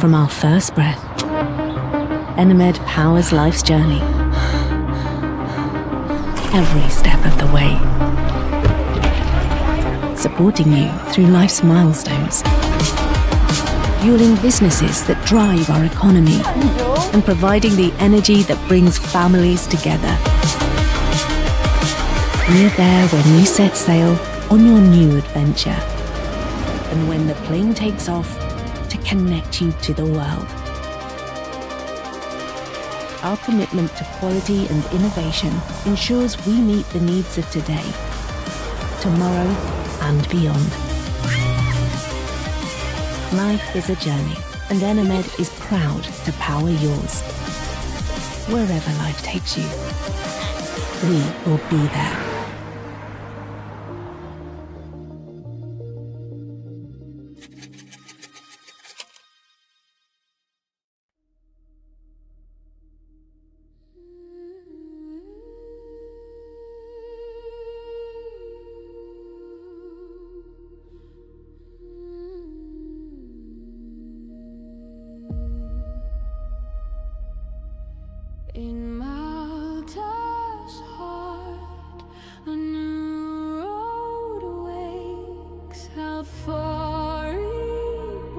From our first breath, Enemed powers life's journey. Every step of the way. Supporting you through life's milestones. Fueling businesses that drive our economy. And providing the energy that brings families together. We're there when you set sail on your new adventure. And when the plane takes off to connect you to the world. Our commitment to quality and innovation ensures we meet the needs of today, tomorrow, and beyond. Life is a journey, and Enemed is proud to power yours. Wherever life takes you, we will be there. In Malta's heart, a new road awakes out far reborn,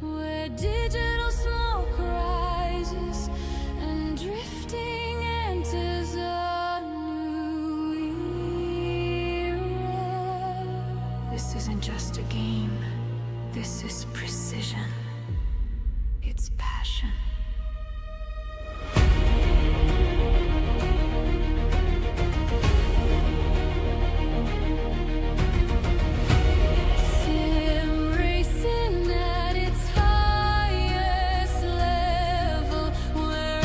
where digital smoke rises and drifting enters a new era. This isn't just a game, this is precision. It's passion. Sim racing at its highest level, where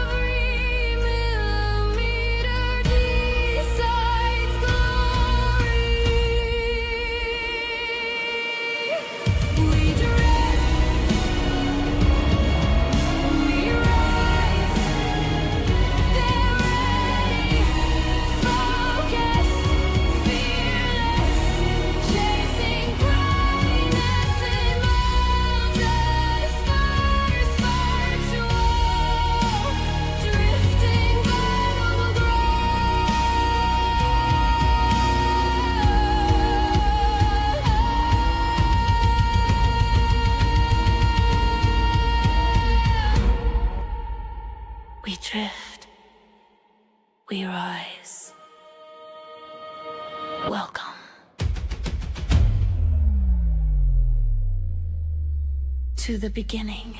every millimeter decides glory. We drift. We rise, they're ready, focused, fearless, chasing brightness in Malta's first virtual, drifting global growth. We drift, we rise. Welcome to the beginning.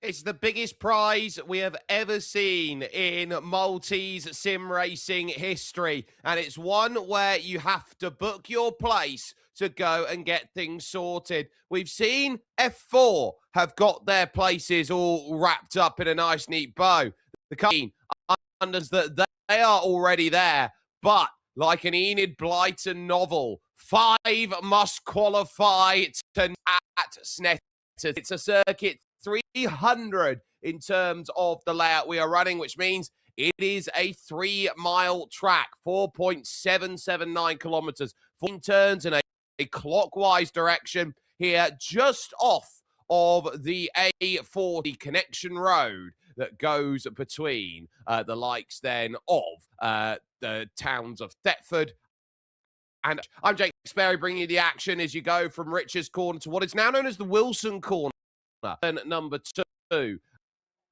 It's the biggest prize we have ever seen in Maltese sim racing history. And it's one where you have to book your place to go and get things sorted. We've seen F4 have got their places all wrapped up in a nice, neat bow. The company understands that they are already there, but like an Enid Blyton novel, 5 must qualify to at Snetter. It's a circuit 300 in terms of the layout we are running, which means it is a 3-mile track, 4.779 kilometers, 14 turns in a clockwise direction here, just off of the A40 connection road that goes between the likes then of the towns of Thetford. And I'm Jake Sperry, bringing you the action as you go from Richard's Corner to what is now known as the Wilson Corner. And number 2,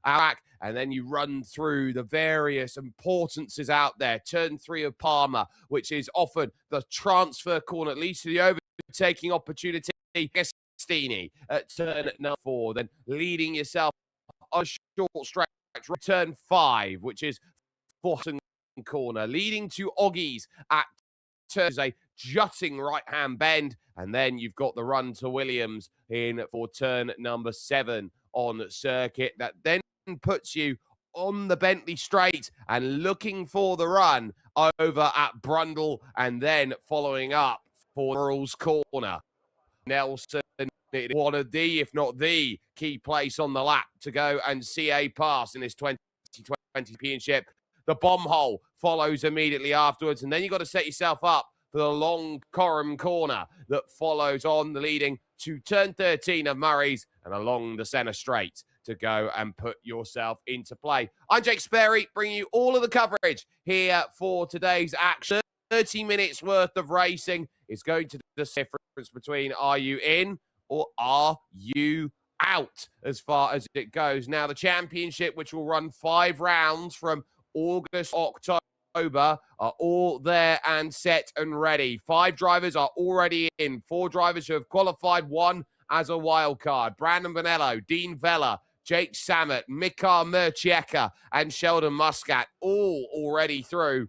and then you run through the various importances out there. Turn 3 of Palmer, which is often the transfer corner, at least to the overtaking opportunity. Gastini at turn number 4, then leading yourself on a short stretch. Turn 5, which is Boston Corner, leading to Oggies at turns a jutting right-hand bend, and then you've got the run to Williams in for turn number 7 on circuit. That then puts you on the Bentley Straight and looking for the run over at Brundle, and then following up for Earl's Corner. Nelson, one of the, if not the, key place on the lap to go and see a pass in this 2020 championship. The bomb hole follows immediately afterwards, and then you've got to set yourself up for the long Coram Corner that follows on, the leading to turn 13 of Murray's and along the centre straight to go and put yourself into play. I'm Jake Sperry, bringing you all of the coverage here for today's action. 30 minutes worth of racing is going to be the difference between are you in or are you out as far as it goes. Now, the championship, which will run 5 rounds from August, October, are all there and set and ready. 5 drivers are already in. 4 drivers who have qualified, 1 as a wild card. Brandon Bonello, Dean Vella, Jake Samet, Mikar Murchieka, and Sheldon Muscat, all already through.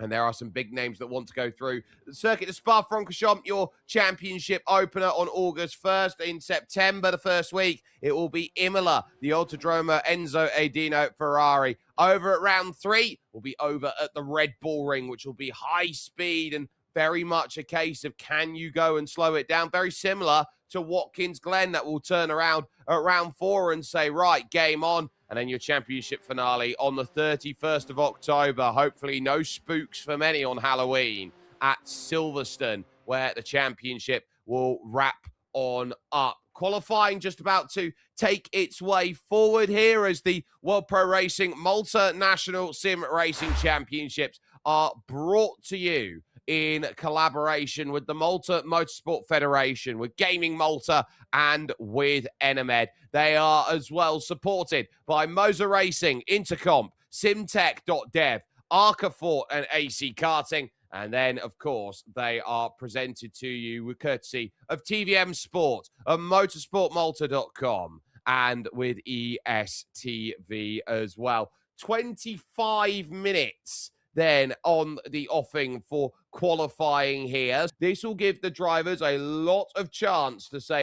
And there are some big names that want to go through the circuit. The Spa-Francorchamps, your championship opener on August 1st. In September, the first week, it will be Imola, the Autodromo Enzo Edino Ferrari. Over at round 3, we'll be over at the Red Bull Ring, which will be high speed and very much a case of can you go and slow it down? Very similar to Watkins Glen, that will turn around at round 4 and say, right, game on. And then your championship finale on the 31st of October. Hopefully no spooks for many on Halloween at Silverstone, where the championship will wrap on up. Qualifying just about to take its way forward here as the World Pro Racing Malta National Sim Racing Championships are brought to you in collaboration with the Malta Motorsport Federation, with Gaming Malta, and with Enemed. They are as well supported by Moser Racing, Intercomp, Simtech.dev, Arcafort, and AC Karting. And then, of course, they are presented to you with courtesy of TVM Sport, of motorsportmalta.com, and with ESTV as well. 25 minutes then on the offing for qualifying here. This will give the drivers a lot of chance to say,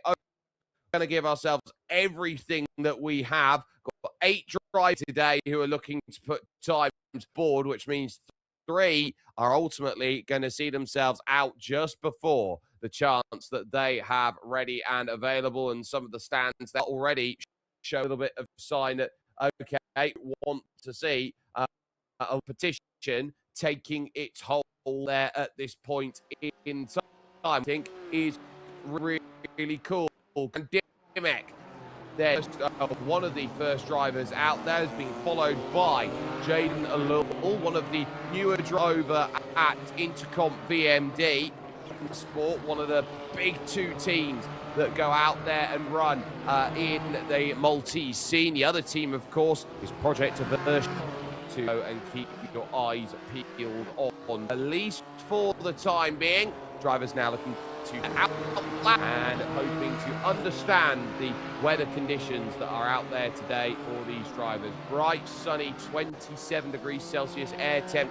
oh, we're going to give ourselves everything that we have. Got 8 drivers today who are looking to put times board, which means 3 are ultimately going to see themselves out just before the chance that they have ready and available. And some of the stands that already show a little bit of sign that, okay, want to see a petition taking its hold there at this point in time, I think, is really cool. And Dimek, there's one of the first drivers out there, is being followed by Jaden Alul, one of the newer drivers at Intercomp VMD Sport, one of the big 2 teams that go out there and run in the Maltese scene. The other team, of course, is Project Aversion, to go and keep your eyes peeled on, at least for the time being. Drivers now looking to out and hoping to understand the weather conditions that are out there today for these drivers. Bright, sunny, 27 degrees Celsius air temp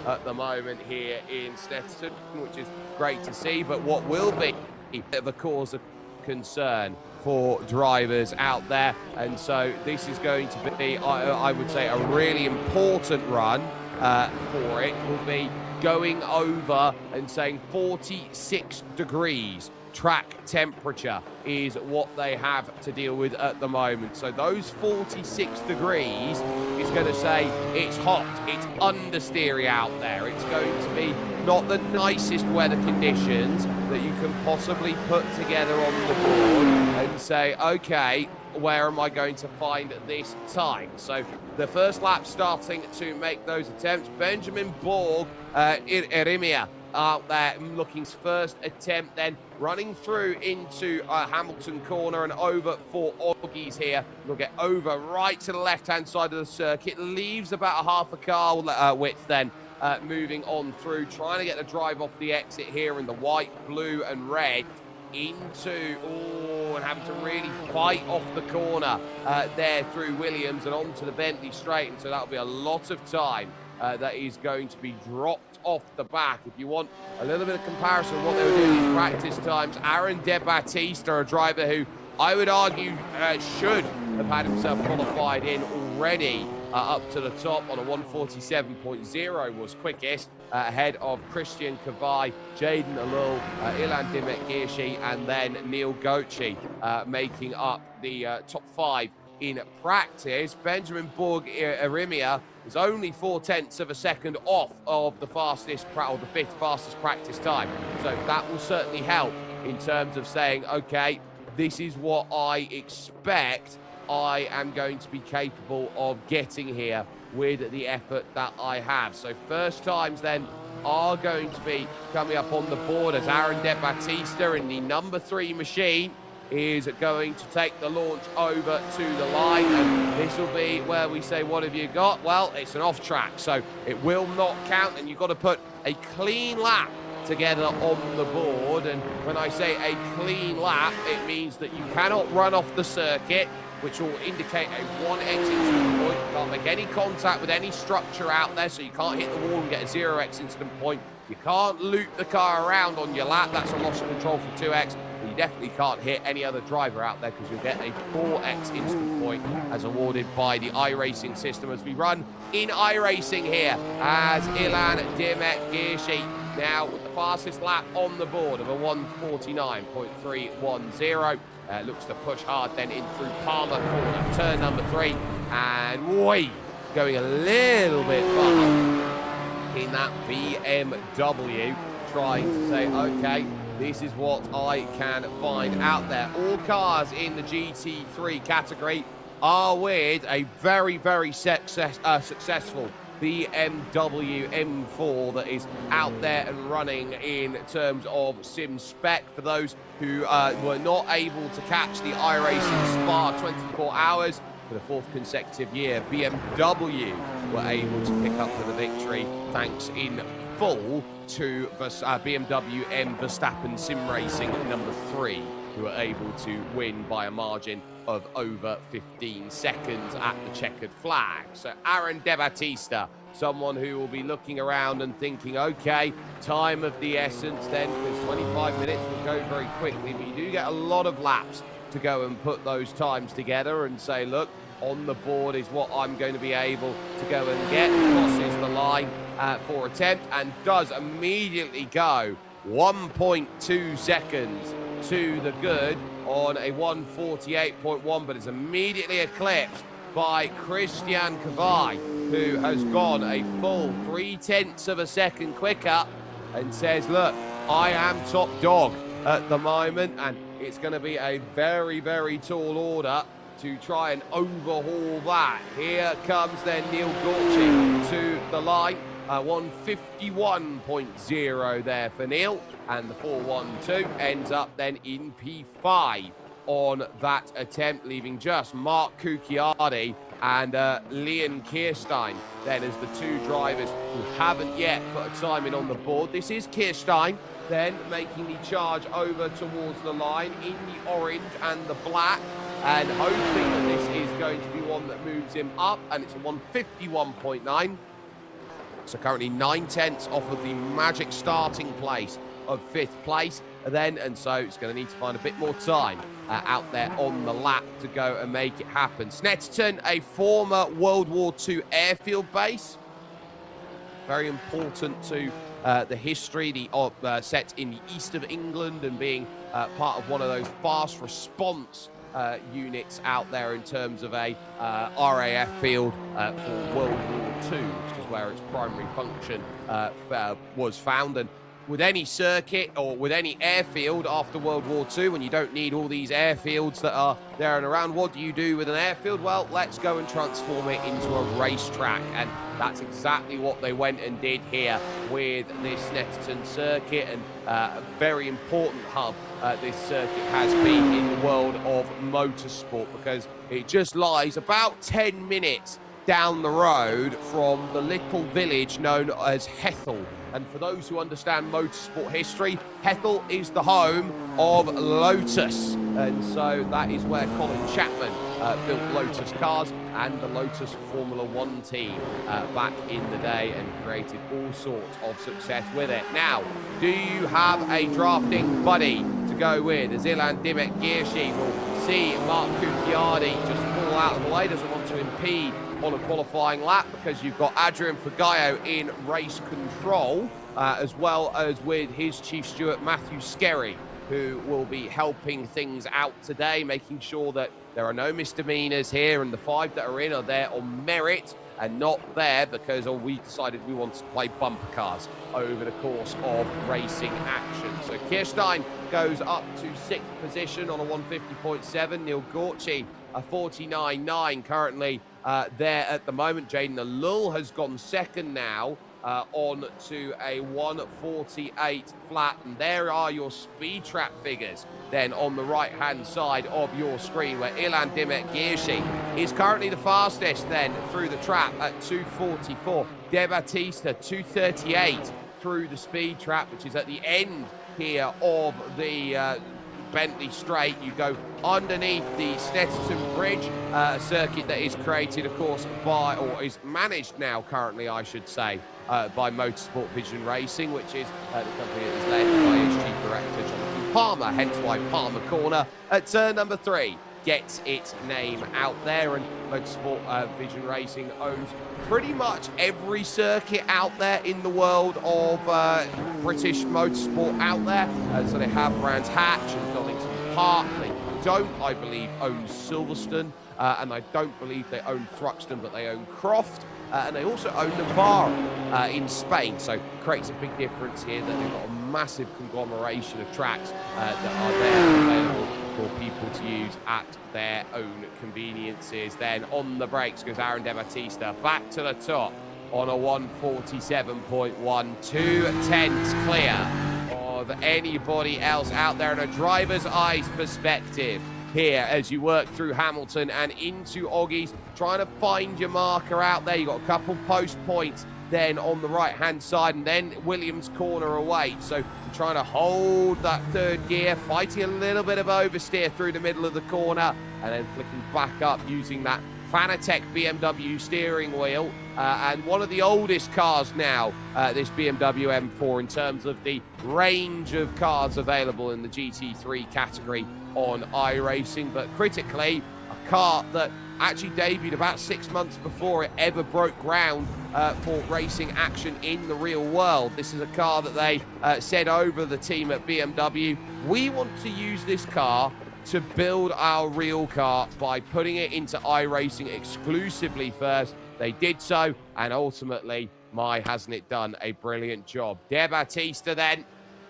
at the moment here in Stetson, which is great to see, but what will be a bit of a cause of concern for drivers out there. And so this is going to be, I would say, a really important run for it. Will be going over and saying 46 degrees track temperature is what they have to deal with at the moment. So those 46 degrees is going to say it's hot, it's understeery out there. It's going to be not the nicest weather conditions that you can possibly put together on the board and say, okay, where am I going to find this time? So the first lap starting to make those attempts. Benjamin Borg, Erimia out there looking first attempt, then running through into Hamilton corner and over for Oggies here. We'll get over right to the left-hand side of the circuit, leaves about a half a car width then. Moving on through, trying to get the drive off the exit here in the white, blue and red into, and having to really fight off the corner there through Williams and onto the Bentley straight. And so that'll be a lot of time that is going to be dropped off the back. If you want a little bit of comparison of what they were doing in practice times, Aaron De Battista, a driver who I would argue should have had himself qualified in already, up to the top on a 147.0 was quickest, ahead of Christian Kavai, Jaden Alul, Ilan Dimek-Girshi, and then Neil Gochi making up the top 5 in practice. Benjamin Borg Erimia is only 0.4 of a second off of the fastest, or the 5th fastest practice time. So that will certainly help in terms of saying, okay, this is what I expect I am going to be capable of getting here with the effort that I have. So first times then are going to be coming up on the board as Aaron De Battista in the number 3 machine is going to take the launch over to the line, and this will be where we say, what have you got? Well, it's an off track, so it will not count, and you've got to put a clean lap together on the board. And when I say a clean lap, it means that you cannot run off the circuit, which will indicate a 1 exit incident point. You can't make any contact with any structure out there, so you can't hit the wall and get a 0x incident point. You can't loop the car around on your lap, that's a loss of control for 2x. And you definitely can't hit any other driver out there because you'll get a 4x instant point as awarded by the iRacing system as we run in iRacing here as Ilan Dimek-Girshi now with the fastest lap on the board of a 149.310. Looks to push hard then in through Palmer corner, turn number 3, and going a little bit far in that BMW, trying to say, okay, this is what I can find out there. All cars in the GT3 category are with a very, very successful BMW M4 that is out there and running in terms of sim spec. For those who were not able to catch the iRacing Spa 24 hours for the 4th consecutive year, BMW were able to pick up the victory thanks in full to BMW M Verstappen Sim Racing number 3, who were able to win by a margin of over 15 seconds at the checkered flag. So Aaron De Battista, someone who will be looking around and thinking, okay, time of the essence then, because 25 minutes will go very quickly, but you do get a lot of laps to go and put those times together and say, look, on the board is what I'm going to be able to go and get. Crosses the line for attempt and does immediately go 1.2 seconds to the good on a 148.1, but is immediately eclipsed by Christian Kavai, who has gone a full 0.3 of a second quicker and says, look, I am top dog at the moment, and it's going to be a very, very tall order to try and overhaul that. Here comes then Neil Gorching to the line. 151.0 there for Neil, and the 412 ends up then in P5 on that attempt, leaving just Mark Cucchiardi and Leon Kirstein then as the two drivers who haven't yet put a time in on the board. This is Kirstein then making the charge over towards the line in the orange and the black, and hoping that this is going to be one that moves him up, and it's a 151.9. So currently 9/10 off of the magic starting place of 5th place then, and so it's going to need to find a bit more time out there on the lap to go and make it happen. Snetterton, a former World War II airfield base, very important to the history, the set in the east of England, and being part of one of those fast response units out there in terms of a RAF field for World War II, which is where its primary function was found. And with any circuit or with any airfield after World War II, when you don't need all these airfields that are there and around, what do you do with an airfield? Well, let's go and transform it into a racetrack, and that's exactly what they went and did here with this Snetterton circuit, and a very important hub this circuit has been in the world of motorsport, because it just lies about 10 minutes down the road from the little village known as Hethel. And for those who understand motorsport history, Hethel is the home of Lotus. And so that is where Colin Chapman built Lotus cars and the Lotus Formula One team back in the day, and created all sorts of success with it. Now, do you have a drafting buddy to go with? As Ilan Dimek Giershi will see Mark Cucchiardi just pull out of the way, doesn't want to impede on a qualifying lap, because you've got Adrian Fugayo in race control, as well as with his chief steward Matthew Skerry, who will be helping things out today, making sure that there are no misdemeanors here, and the 5 that are in are there on merit and not there because we decided we wanted to play bumper cars over the course of racing action. So Kirstein goes up to 6th position on a 150.7. Neil Gorchi, a 49.9 currently there at the moment. Jaden Alul has gone 2nd now on to a 148 flat, and there are your speed trap figures then on the right hand side of your screen, where Ilan Dimek Giershi is currently the fastest then through the trap at 2:44. De Battista 2:38 through the speed trap, which is at the end here of the Bentley Straight. You go underneath the Snetterton Bridge, a circuit that is created, of course, by, or is managed now currently, I should say, by Motorsport Vision Racing, which is the company that is led by its chief director, Jonathan Palmer, hence why Palmer Corner at turn number 3 gets its name out there. And Motorsport Vision Racing owns pretty much every circuit out there in the world of British motorsport out there. So they have Brands Hatch and Donington Park. They don't, I believe, own Silverstone, and I don't believe they own Thruxton, but they own Croft. And they also own Navarra in Spain, so creates a big difference here that they've got a massive conglomeration of tracks that are there available for people to use at their own conveniences. Then on the brakes goes Aaron De Battista back to the top on a 147.1, 2/10 clear of anybody else out there in a driver's eyes perspective here as you work through Hamilton and into Oggies, trying to find your marker out there. You've got a couple post points then on the right hand side, and then Williams corner away, so you're trying to hold that 3rd gear, fighting a little bit of oversteer through the middle of the corner, and then flicking back up using that Fanatec BMW steering wheel, and one of the oldest cars now, this BMW M4, in terms of the range of cars available in the GT3 category on iRacing, but critically a car that actually debuted about 6 months before it ever broke ground for racing action in the real world. This is a car that they said over the team at BMW, we want to use this car to build our real car by putting it into iRacing exclusively first. They did so, and ultimately, hasn't it done a brilliant job. De Battista then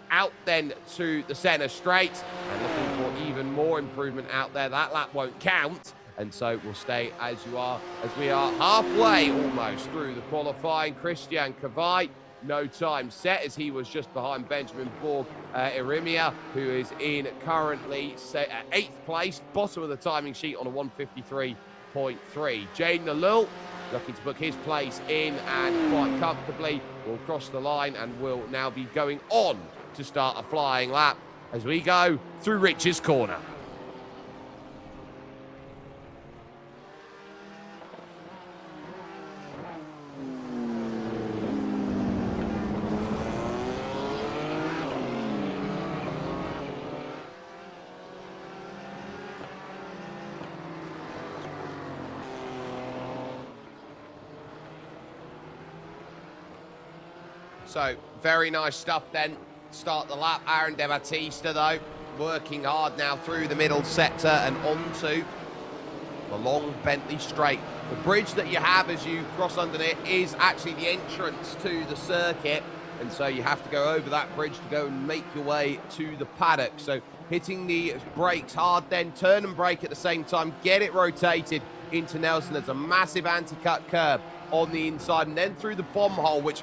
out then to the centre straight, and looking for even more improvement out there. That lap won't count, and so we'll stay as you are, as we are halfway almost through the qualifying. Christian Kavai, no time set, as he was just behind Benjamin Borg Irimia, who is in currently 8th place, bottom of the timing sheet on a 153 1:38.3. Jaden Alul looking to book his place in and quite comfortably will cross the line and will now be going on to start a flying lap as we go through Rich's corner. So, very nice stuff then. Start the lap. Aaron De Battista, though, working hard now through the middle sector and onto the long Bentley Straight. The bridge that you have as you cross underneath is actually the entrance to the circuit, and so you have to go over that bridge to go and make your way to the paddock. So hitting the brakes hard, then turn and brake at the same time, get it rotated into Nelson. There's a massive anti-cut curb on the inside, and then through the bomb hole, which,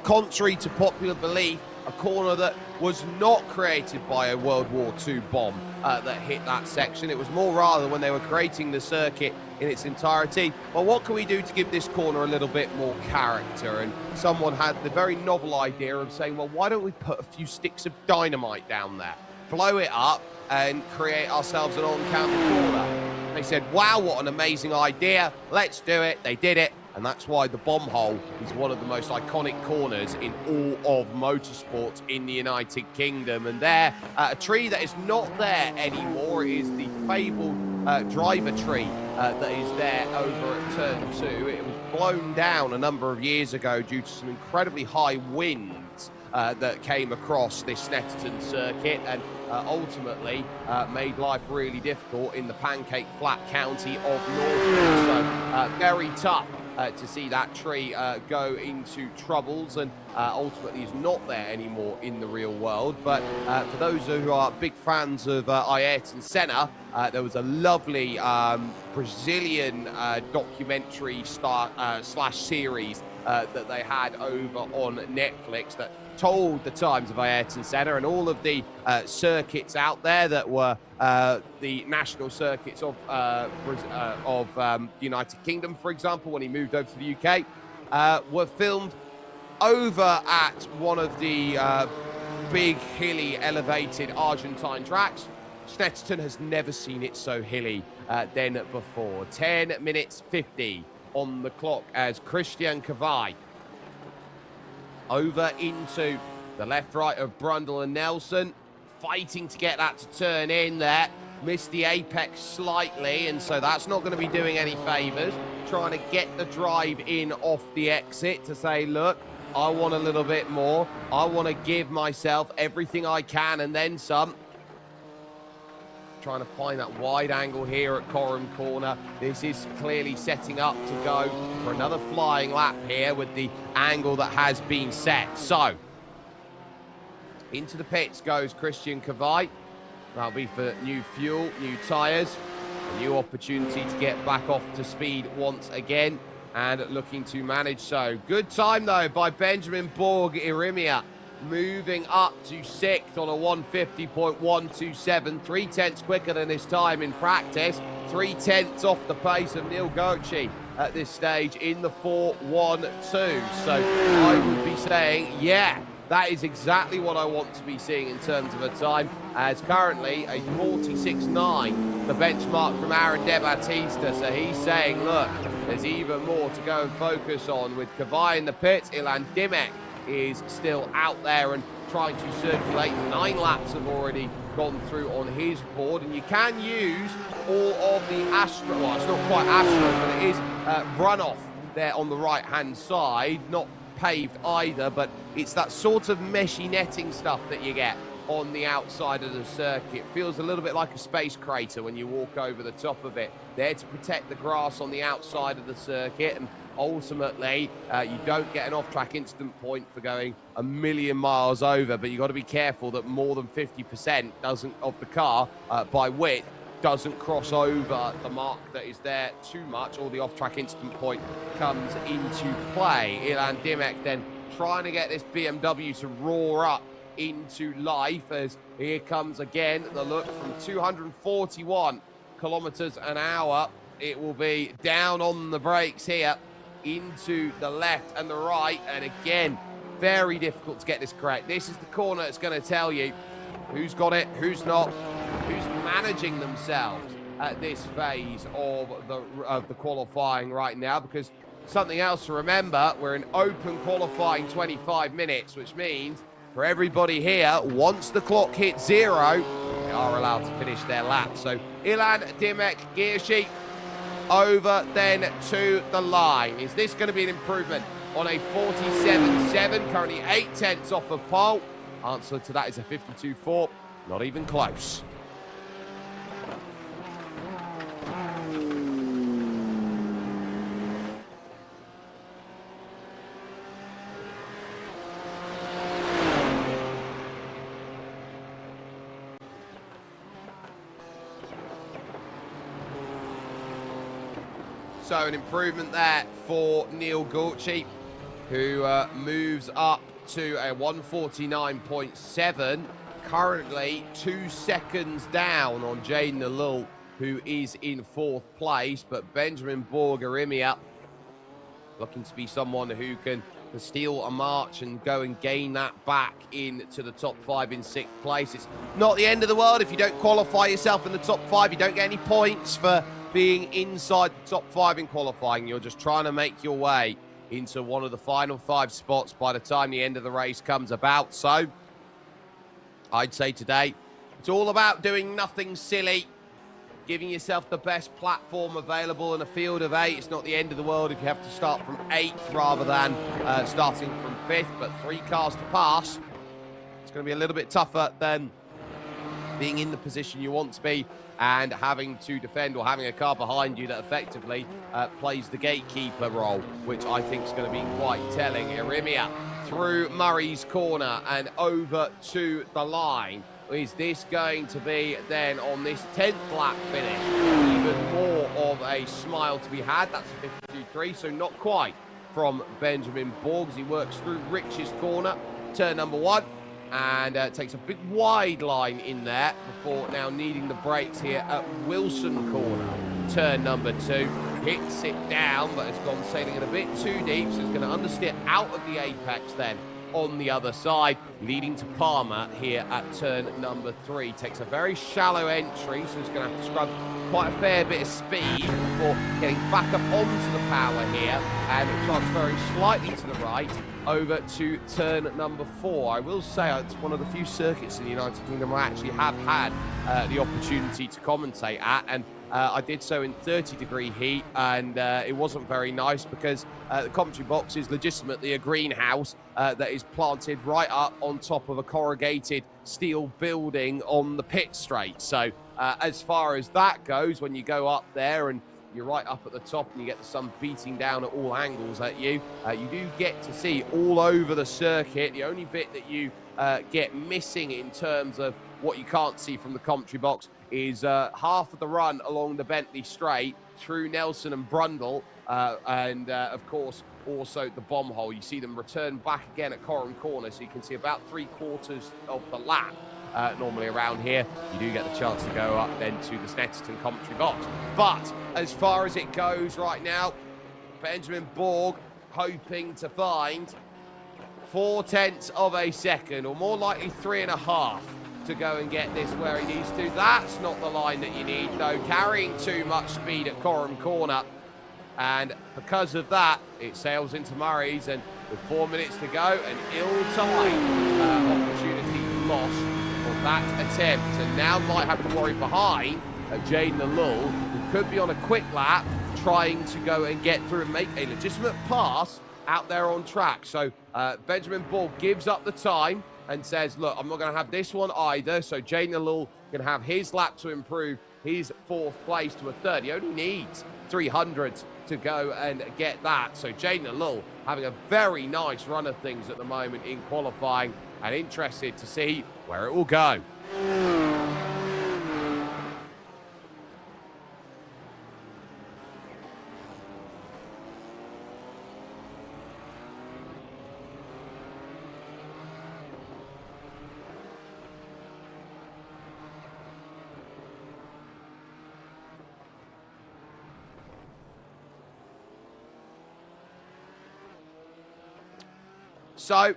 contrary to popular belief, a corner that was not created by a World War II bomb that hit that section. It was more rather when they were creating the circuit in its entirety. Well, what can we do to give this corner a little bit more character? And someone had the very novel idea of saying, well, why don't we put a few sticks of dynamite down there, blow it up, and create ourselves an on-camera corner? They said, wow, what an amazing idea. Let's do it. They did it. And that's why the bomb hole is one of the most iconic corners in all of motorsports in the United Kingdom. And there, a tree that is not there anymore is the fabled driver tree that is there over at Turn 2. It was blown down a number of years ago due to some incredibly high winds that came across this Snetterton circuit and ultimately made life really difficult in the pancake flat county of Norfolk. So very tough to see that tree go into troubles and ultimately is not there anymore in the real world. But for those who are big fans of Ayrton Senna, there was a lovely Brazilian documentary slash series that they had over on Netflix that told the times of Ayrton Senna and all of the circuits out there that were the national circuits of the United Kingdom, for example, when he moved over to the UK, were filmed over at one of the big, hilly, elevated Argentine tracks. Snetterton has never seen it so hilly than before. 10 minutes 50 on the clock as Christian Kavai over into the left-right of Brundle and Nelson, fighting to get that to turn in there. Missed the apex slightly, and so that's not going to be doing any favours. Trying to get the drive in off the exit to say, look, I want a little bit more. I want to give myself everything I can and then some. Trying to find that wide angle here at Coram Corner. This is clearly setting up to go for another flying lap here with the angle that has been set. So, into the pits goes Christian Kavai. That'll be for new fuel, new tyres, a new opportunity to get back off to speed once again and looking to manage so. Good time, though, by Benjamin Borg Irimia. Moving up to 6th on a 150.127, 3/10 quicker than his time in practice, 3/10 off the pace of Neil Goethe at this stage in the 4:12. So I would be saying, yeah, that is exactly what I want to be seeing in terms of a time, as currently a 46.9, the benchmark from Aaron De Battista. So he's saying, look, there's even more to go and focus on with Kavai in the pits. Ilan Dimek is still out there and trying to circulate. 9 laps have already gone through on his board, and you can use all of the Astro, well, it's not quite Astro, but it is runoff there on the right hand side, not paved either, but it's that sort of meshy netting stuff that you get on the outside of the circuit. Feels a little bit like a space crater when you walk over the top of it, there to protect the grass on the outside of the circuit. And ultimately, you don't get an off-track instant point for going a million miles over, but you've got to be careful that more than 50% of the car by width doesn't cross over the mark that is there too much, or the off-track instant point comes into play. Ilan Dimek then trying to get this BMW to roar up into life, as here comes again the look from 241 kilometers an hour it will be down on the brakes here into the left and the right. And again, very difficult to get this correct. This is the corner that's going to tell you who's got it, who's not, who's managing themselves at this phase of the qualifying right now. Because something else to remember, we're in open qualifying 25 minutes, which means for everybody here, once the clock hits 0, they are allowed to finish their lap. So Ilan, Dimek, Giershi over then to the line. Is this going to be an improvement on a 47.7, currently 8 tenths off of pole? Answer to that is a 52.4, not even close. So an improvement there for Neil Gorchie, who moves up to a 149.7, currently 2 seconds down on Jaden Alul, who is in 4th place. But Benjamin Borgerimia looking to be someone who can steal a march and go and gain that back into the top 5 in 6th place. It's not the end of the world if you don't qualify yourself in the top 5. You don't get any points for being inside the top 5 in qualifying. You're just trying to make your way into one of the final 5 spots by the time the end of the race comes about. So I'd say today it's all about doing nothing silly, giving yourself the best platform available in a field of 8. It's not the end of the world if you have to start from 8th rather than starting from 5th, but 3 cars to pass. It's going to be a little bit tougher than being in the position you want to be and having to defend, or having a car behind you that effectively plays the gatekeeper role, which I think is going to be quite telling. Irimia through Murray's corner and over to the line. Is this going to be then on this 10th lap finish even more of a smile to be had? That's a 52.3, so not quite from Benjamin Borg as he works through Rich's corner, turn number 1. And takes a big wide line in there before now needing the brakes here at Wilson corner. Turn number 2, hits it down, but has gone sailing it a bit too deep, so it's going to understeer out of the apex then on the other side, leading to Palmer here at turn number 3. Takes a very shallow entry, so he's going to have to scrub quite a fair bit of speed before getting back up onto the power here and transferring slightly to the right over to turn number 4. I will say it's one of the few circuits in the United Kingdom I actually have had the opportunity to commentate at, and I did so in 30-degree heat, and it wasn't very nice because the commentary box is legitimately a greenhouse that is planted right up on top of a corrugated steel building on the pit straight. So as far as that goes, when you go up there and you're right up at the top and you get the sun beating down at all angles at you, you do get to see all over the circuit. The only bit that you get missing in terms of what you can't see from the commentary box is half of the run along the Bentley Straight through Nelson and Brundle, and of course also the bomb hole. You see them return back again at Coram Corner, so you can see about 3/4 of the lap. Normally around here, you do get the chance to go up then to the Snetterton commentary box. But as far as it goes right now, Benjamin Borg hoping to find 0.4 of a second, or more likely 3.5, to go and get this where he needs to. That's not the line that you need, though, carrying too much speed at Coram Corner. And because of that, it sails into Murray's, and with 4 minutes to go, an ill-timed opportunity lost for that attempt, and now might have to worry behind Jaden Alul, who could be on a quick lap trying to go and get through and make a legitimate pass out there on track. So Benjamin Borg gives up the time and says, look, I'm not going to have this one either. So Jaden Alul can have his lap to improve his 4th place to a 3rd. He only needs 300 to go and get that. So Jaden Alul having a very nice run of things at the moment in qualifying, and interested to see where it will go. So,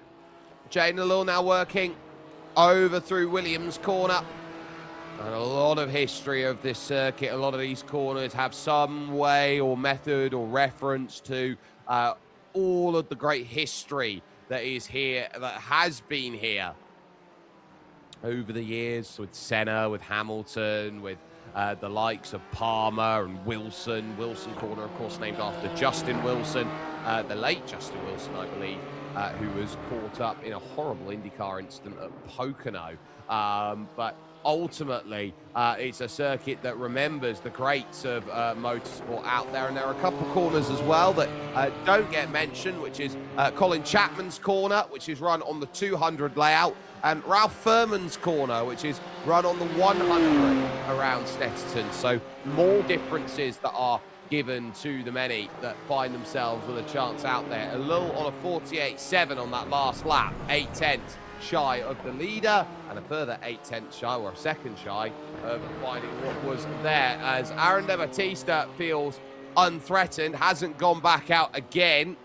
Jane Lille now working over through Williams Corner. And a lot of history of this circuit. A lot of these corners have some way or method or reference to all of the great history that is here, that has been here over the years, with Senna, with Hamilton, with the likes of Palmer and Wilson. Wilson Corner, of course, named after Justin Wilson, the late Justin Wilson, I believe, who was caught up in a horrible IndyCar incident at Pocono. But ultimately, it's a circuit that remembers the greats of motorsport out there. And there are a couple of corners as well that don't get mentioned, which is Colin Chapman's corner, which is run on the 200 layout, and Ralph Furman's corner, which is run on the 100 around Snetterton. So more differences that are given to the many that find themselves with a chance out there. A little on a 48.7 on that last lap, 8/10 shy of the leader, and a further 8/10 shy, or a second shy, of finding what was there, as Aaron De Battista feels unthreatened, hasn't gone back out again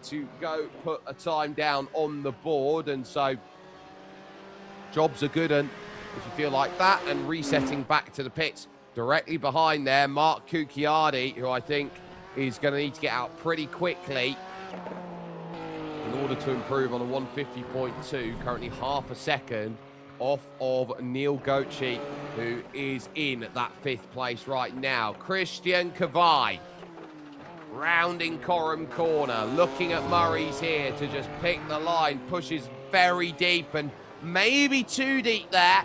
to go put a time down on the board. And so jobs are good, and if you feel like that, and resetting back to the pits directly behind there, Mark Cucciardi, who I think is going to need to get out pretty quickly in order to improve on a 150.2, currently half a second off of Neil Goetschy, who is in that 5th place right now. Christian Kavai rounding Coram Corner, looking at Murray's here to just pick the line, pushes very deep and maybe too deep there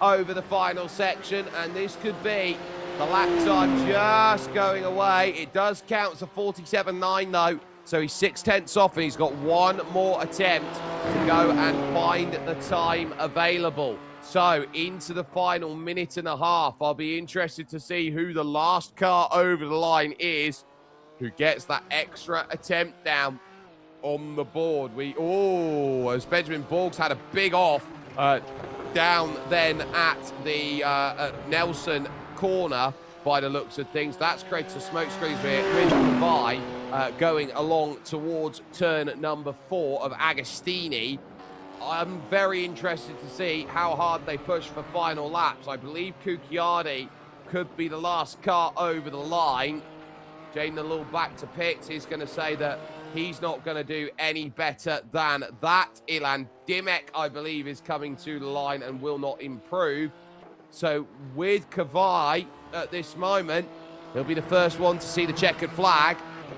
over the final section, and this could be the lap time just going away. It does count as a 47.9 though, so he's 6/10 off, and he's got one more attempt to go and find the time available. So into the final minute and a half, I'll be interested to see who the last car over the line is, who gets that extra attempt down on the board. As Benjamin Borg's had a big off down then at the Nelson corner, by the looks of things. That's created some smoke screens here with Kavai going along towards turn number 4 of Agostini. I'm very interested to see how hard they push for final laps. I believe Cucciardi could be the last car over the line. Jane Lille back to pits. He's going to say that he's not going to do any better than that. Ilan Dimek, I believe, is coming to the line and will not improve. So with Kavai at this moment, he'll be the first one to see the checkered flag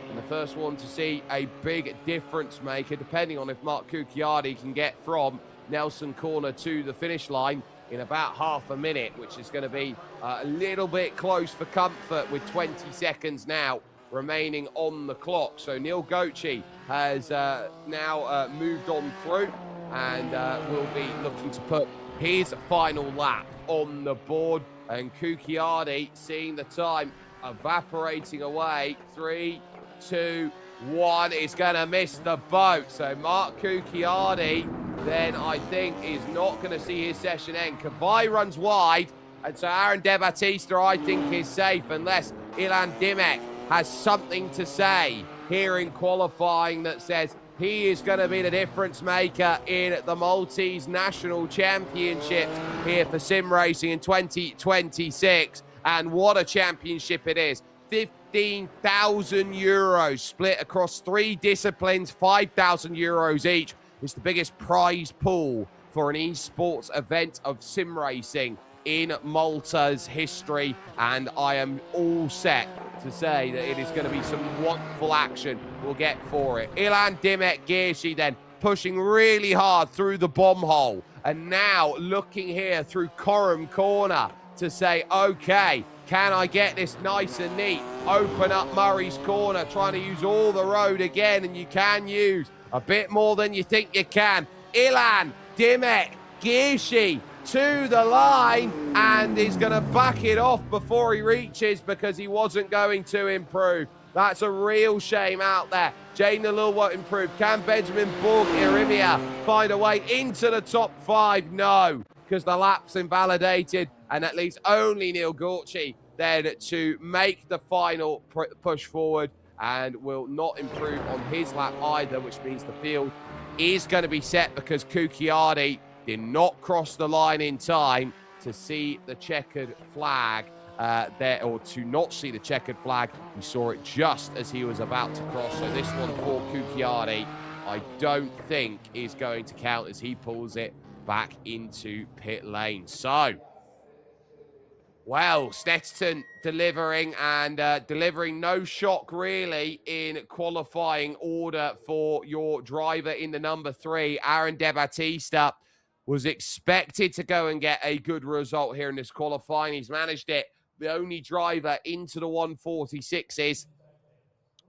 and the first one to see a big difference maker, depending on if Mark Cucciardi can get from Nelson Corner to the finish line in about half a minute, which is going to be a little bit close for comfort with 20 seconds now remaining on the clock. So Neil Goetschy has now moved on through and will be looking to put his final lap on the board, and Cucciardi seeing the time evaporating away. 3, 2, 1 is going to miss the boat. So Mark Cucciardi then, I think, is not going to see his session end. Kavai runs wide, and so Aaron De Battista, I think, is safe unless Ilan Dimek has something to say here in qualifying that says he is going to be the difference maker in the Maltese National Championships here for sim racing in 2026. And what a championship it is. 15,000 euros split across 3 disciplines, 5,000 euros each. It's the biggest prize pool for an esports event of sim racing in Malta's history, and I am all set to say that it is going to be some wonderful action we'll get for it. Ilan Dimek Girshi then pushing really hard through the bomb hole, and now looking here through Coram Corner to say, okay, can I get this nice and neat? Open up Murray's Corner, trying to use all the road again, and you can use a bit more than you think you can. Ilan Dimek Girshi to the line, and he's going to back it off before he reaches because he wasn't going to improve. That's a real shame out there. Jane Lille won't improve. Can Benjamin Borg-Irimia find a way into the top 5? No, because the lap's invalidated, and that leaves only Neil Goetschy then to make the final push forward, and will not improve on his lap either, which means the field is going to be set because Cucchiardi did not cross the line in time to see the checkered flag there, or to not see the checkered flag. We saw it just as he was about to cross. So this one for Cucchiardi, I don't think is going to count as he pulls it back into pit lane. So, well, Snetterton delivering and delivering no shock really in qualifying order for your driver in the number 3. Aaron De Battista was expected to go and get a good result here in this qualifying. He's managed it. The only driver into the 146s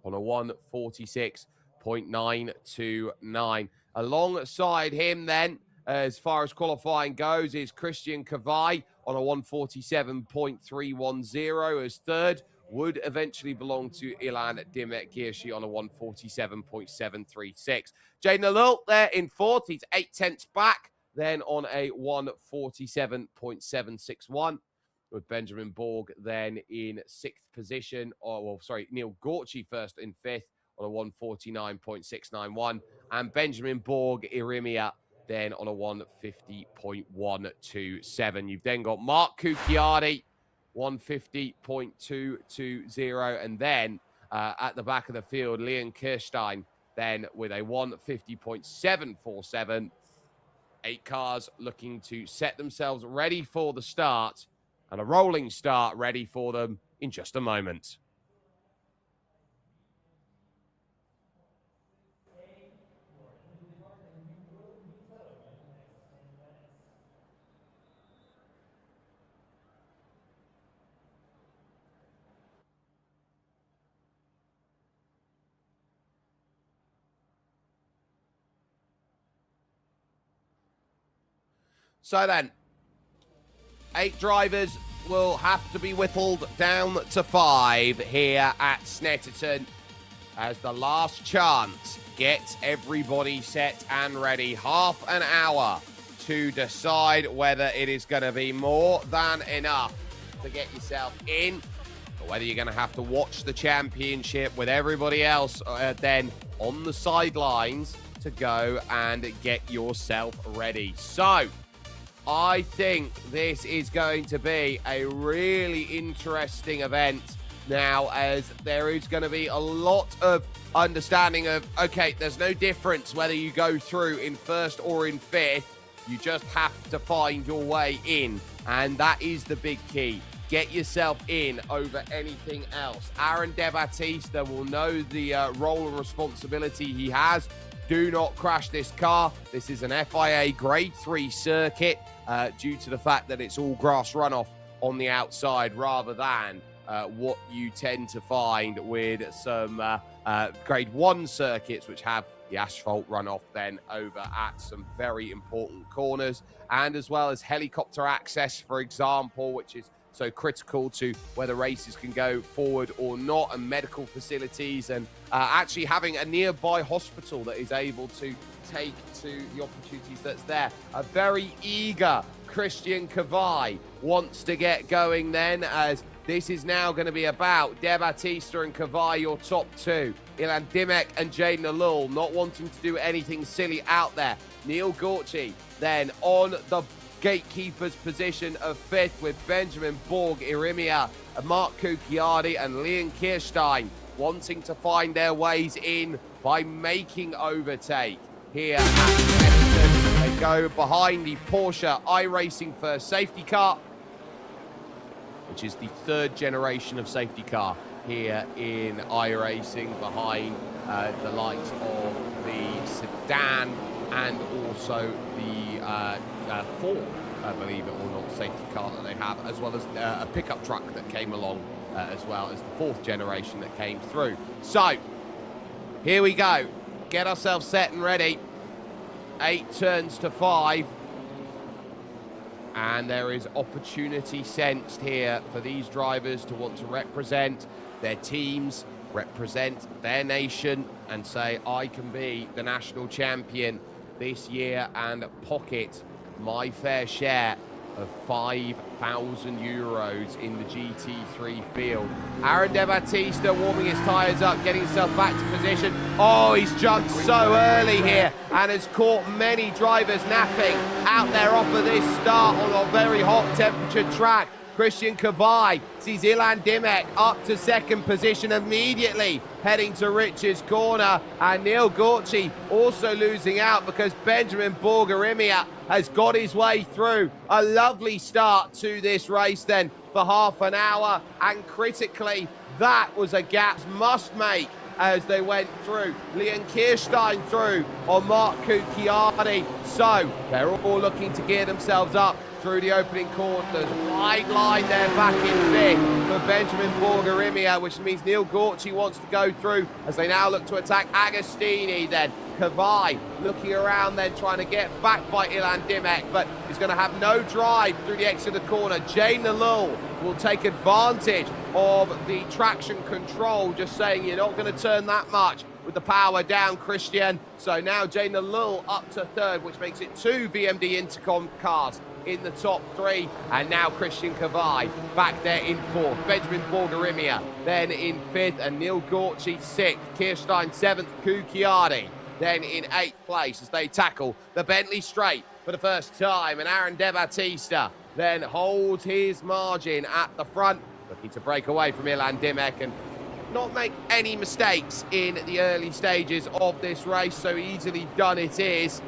on a 146.929. Alongside him then, as far as qualifying goes, is Christian Kavai on a 147.310 as third. Would eventually belong to Ilan Dimek-Girshi on a 147.736. Jaden Alul there in fourth. He's 0.8 back, then on a 147.761. With Benjamin Borg then in sixth position. Neil Gorchi first in fifth on a 149.691. And Benjamin Borg Irimia then on a 150.127. You've then got Mark Cucchiardi, 150.220. And then at the back of the field, Leon Kirstein then with a 150.747. 8 cars looking to set themselves ready for the start. And a rolling start ready for them in just a moment. So then, 8 drivers will have to be whittled down to 5 here at Snetterton as the last chance gets everybody set and ready. Half an hour to decide whether it is going to be more than enough to get yourself in, or whether you're going to have to watch the championship with everybody else then on the sidelines to go and get yourself ready. So, I think this is going to be a really interesting event now, as there is going to be a lot of understanding of, okay, there's no difference whether you go through in first or in fifth. You just have to find your way in, and that is the big key. Get yourself in over anything else. Aaron De Battista will know the role and responsibility he has. Do not crash this car. This is an FIA Grade 3 circuit due to the fact that it's all grass runoff on the outside rather than what you tend to find with some Grade 1 circuits, which have the asphalt runoff then over at some very important corners, and as well as helicopter access, for example, which is so critical to whether races can go forward or not, and medical facilities, and actually having a nearby hospital that is able to take to the opportunities that's there. A very eager Christian Kavai wants to get going then, as this is now going to be about De Battista and Kavai, your top 2. Ilan Dimek and Jaden Alul not wanting to do anything silly out there. Neil Gorchi then on the gatekeeper's position of 5th with Benjamin Borg Irimia, Mark Cucchiardi and Leon Kirstein wanting to find their ways in by making overtake here at Snetterton. They go behind the Porsche iRacing first safety car, which is the 3rd generation of safety car here in iRacing, behind the likes of the sedan and also the Ford, believe it or not, safety car that they have, as well as a pickup truck that came along, as well as the 4th generation that came through. So, here we go. Get ourselves set and ready. 8 turns to 5. And there is opportunity sensed here for these drivers to want to represent their teams, represent their nation, and say, I can be the national champion this year and pocket my fair share of €5,000 in the GT3 field. Aaron De Battista warming his tyres up, getting himself back to position. Oh, he's jumped so early here and has caught many drivers napping out there off of this start on a very hot temperature track. Christian Kavai sees Ilan Dimek up to second position immediately, heading to Rich's corner. And Neil Gorchi also losing out because Benjamin Borgerimia has got his way through. A lovely start to this race then for half an hour. And critically, that was a gap must make as they went through. Leon Kirstein through on Mark Cucchiardi. So they're all looking to gear themselves up through the opening corners. Wide line there back in fifth for Benjamin Borgerimia, which means Neil Gorchi wants to go through as they now look to attack Agostini then. Kavai looking around then trying to get back by Ilan Dimek, but he's going to have no drive through the exit of the corner. Jay Nalul will take advantage of the traction control, just saying you're not going to turn that much with the power down, Christian. So now Jay Nalul up to third, which makes it 2 VMD Intercom cars in the top 3, and now Christian Kavai back there in 4th. Benjamin Borgerimia then in 5th, and Neil Gorchi 6th. Kirstein 7th, Cucchiardi then in 8th place as they tackle the Bentley Straight for the first time, and Aaron De Battista then holds his margin at the front, looking to break away from Ilan Dimek and not make any mistakes in the early stages of this race. So easily done it is,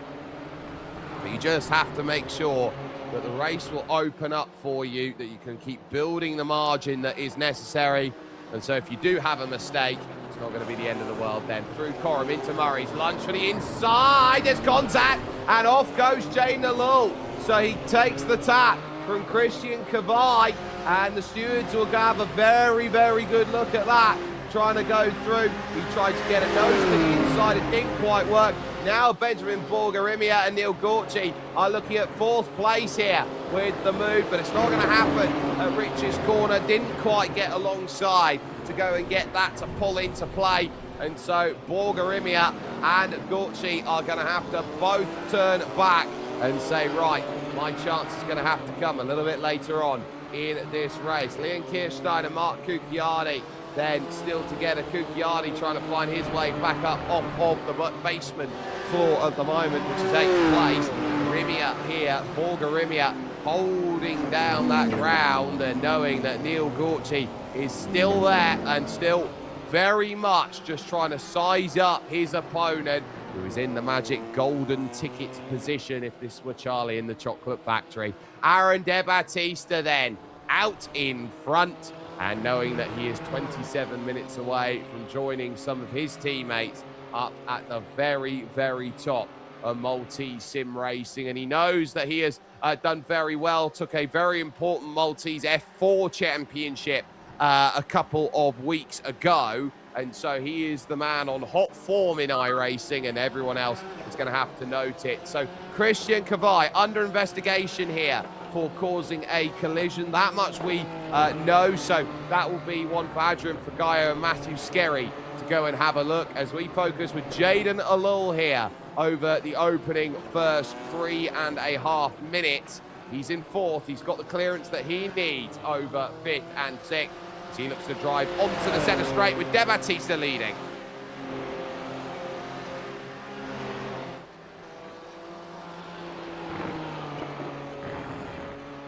but you just have to make sure that the race will open up for you, that you can keep building the margin that is necessary. And so if you do have a mistake, it's not going to be the end of the world then. Through Coram into Murray's lunge for the inside. There's contact and off goes Jay Nalul. So he takes the tap from Christian Kavai, and the stewards will have a very, very good look at that. Trying to go through. He tried to get a nose to the inside. It didn't quite work. Now Benjamin Borgerimia and Neil Gorchi are looking at 4th place here with the move, but it's not going to happen at Rich's corner. Didn't quite get alongside to go and get that to pull into play. And so Borgerimia and Gorchi are going to have to both turn back and say, right, my chance is going to have to come a little bit later on in this race. Leon Kirstein and Mark Cucchiardi then still together. Cucchiardi trying to find his way back up off of the basement floor at the moment, which is 8th place. Rimia here, Borgerimia holding down that ground and knowing that Neil Gorchi is still there and still very much just trying to size up his opponent, who is in the magic golden ticket position if this were Charlie in the chocolate factory. Aaron De Battista then out in front, and knowing that he is 27 minutes away from joining some of his teammates up at the very, very top of Maltese sim racing. And he knows that he has done very well, took a very important Maltese F4 championship a couple of weeks ago. And so he is the man on hot form in iRacing, and everyone else is going to have to note it. So Christian Kavai under investigation here for causing a collision. That much we know. So that will be one for Adrian Fagaio and Matthew Skerry to go and have a look as we focus with Jaden Alul here over the opening first 3.5 minutes. He's in 4th. He's got the clearance that he needs over 5th and 6th. So he looks to drive onto the centre straight with De Battista leading.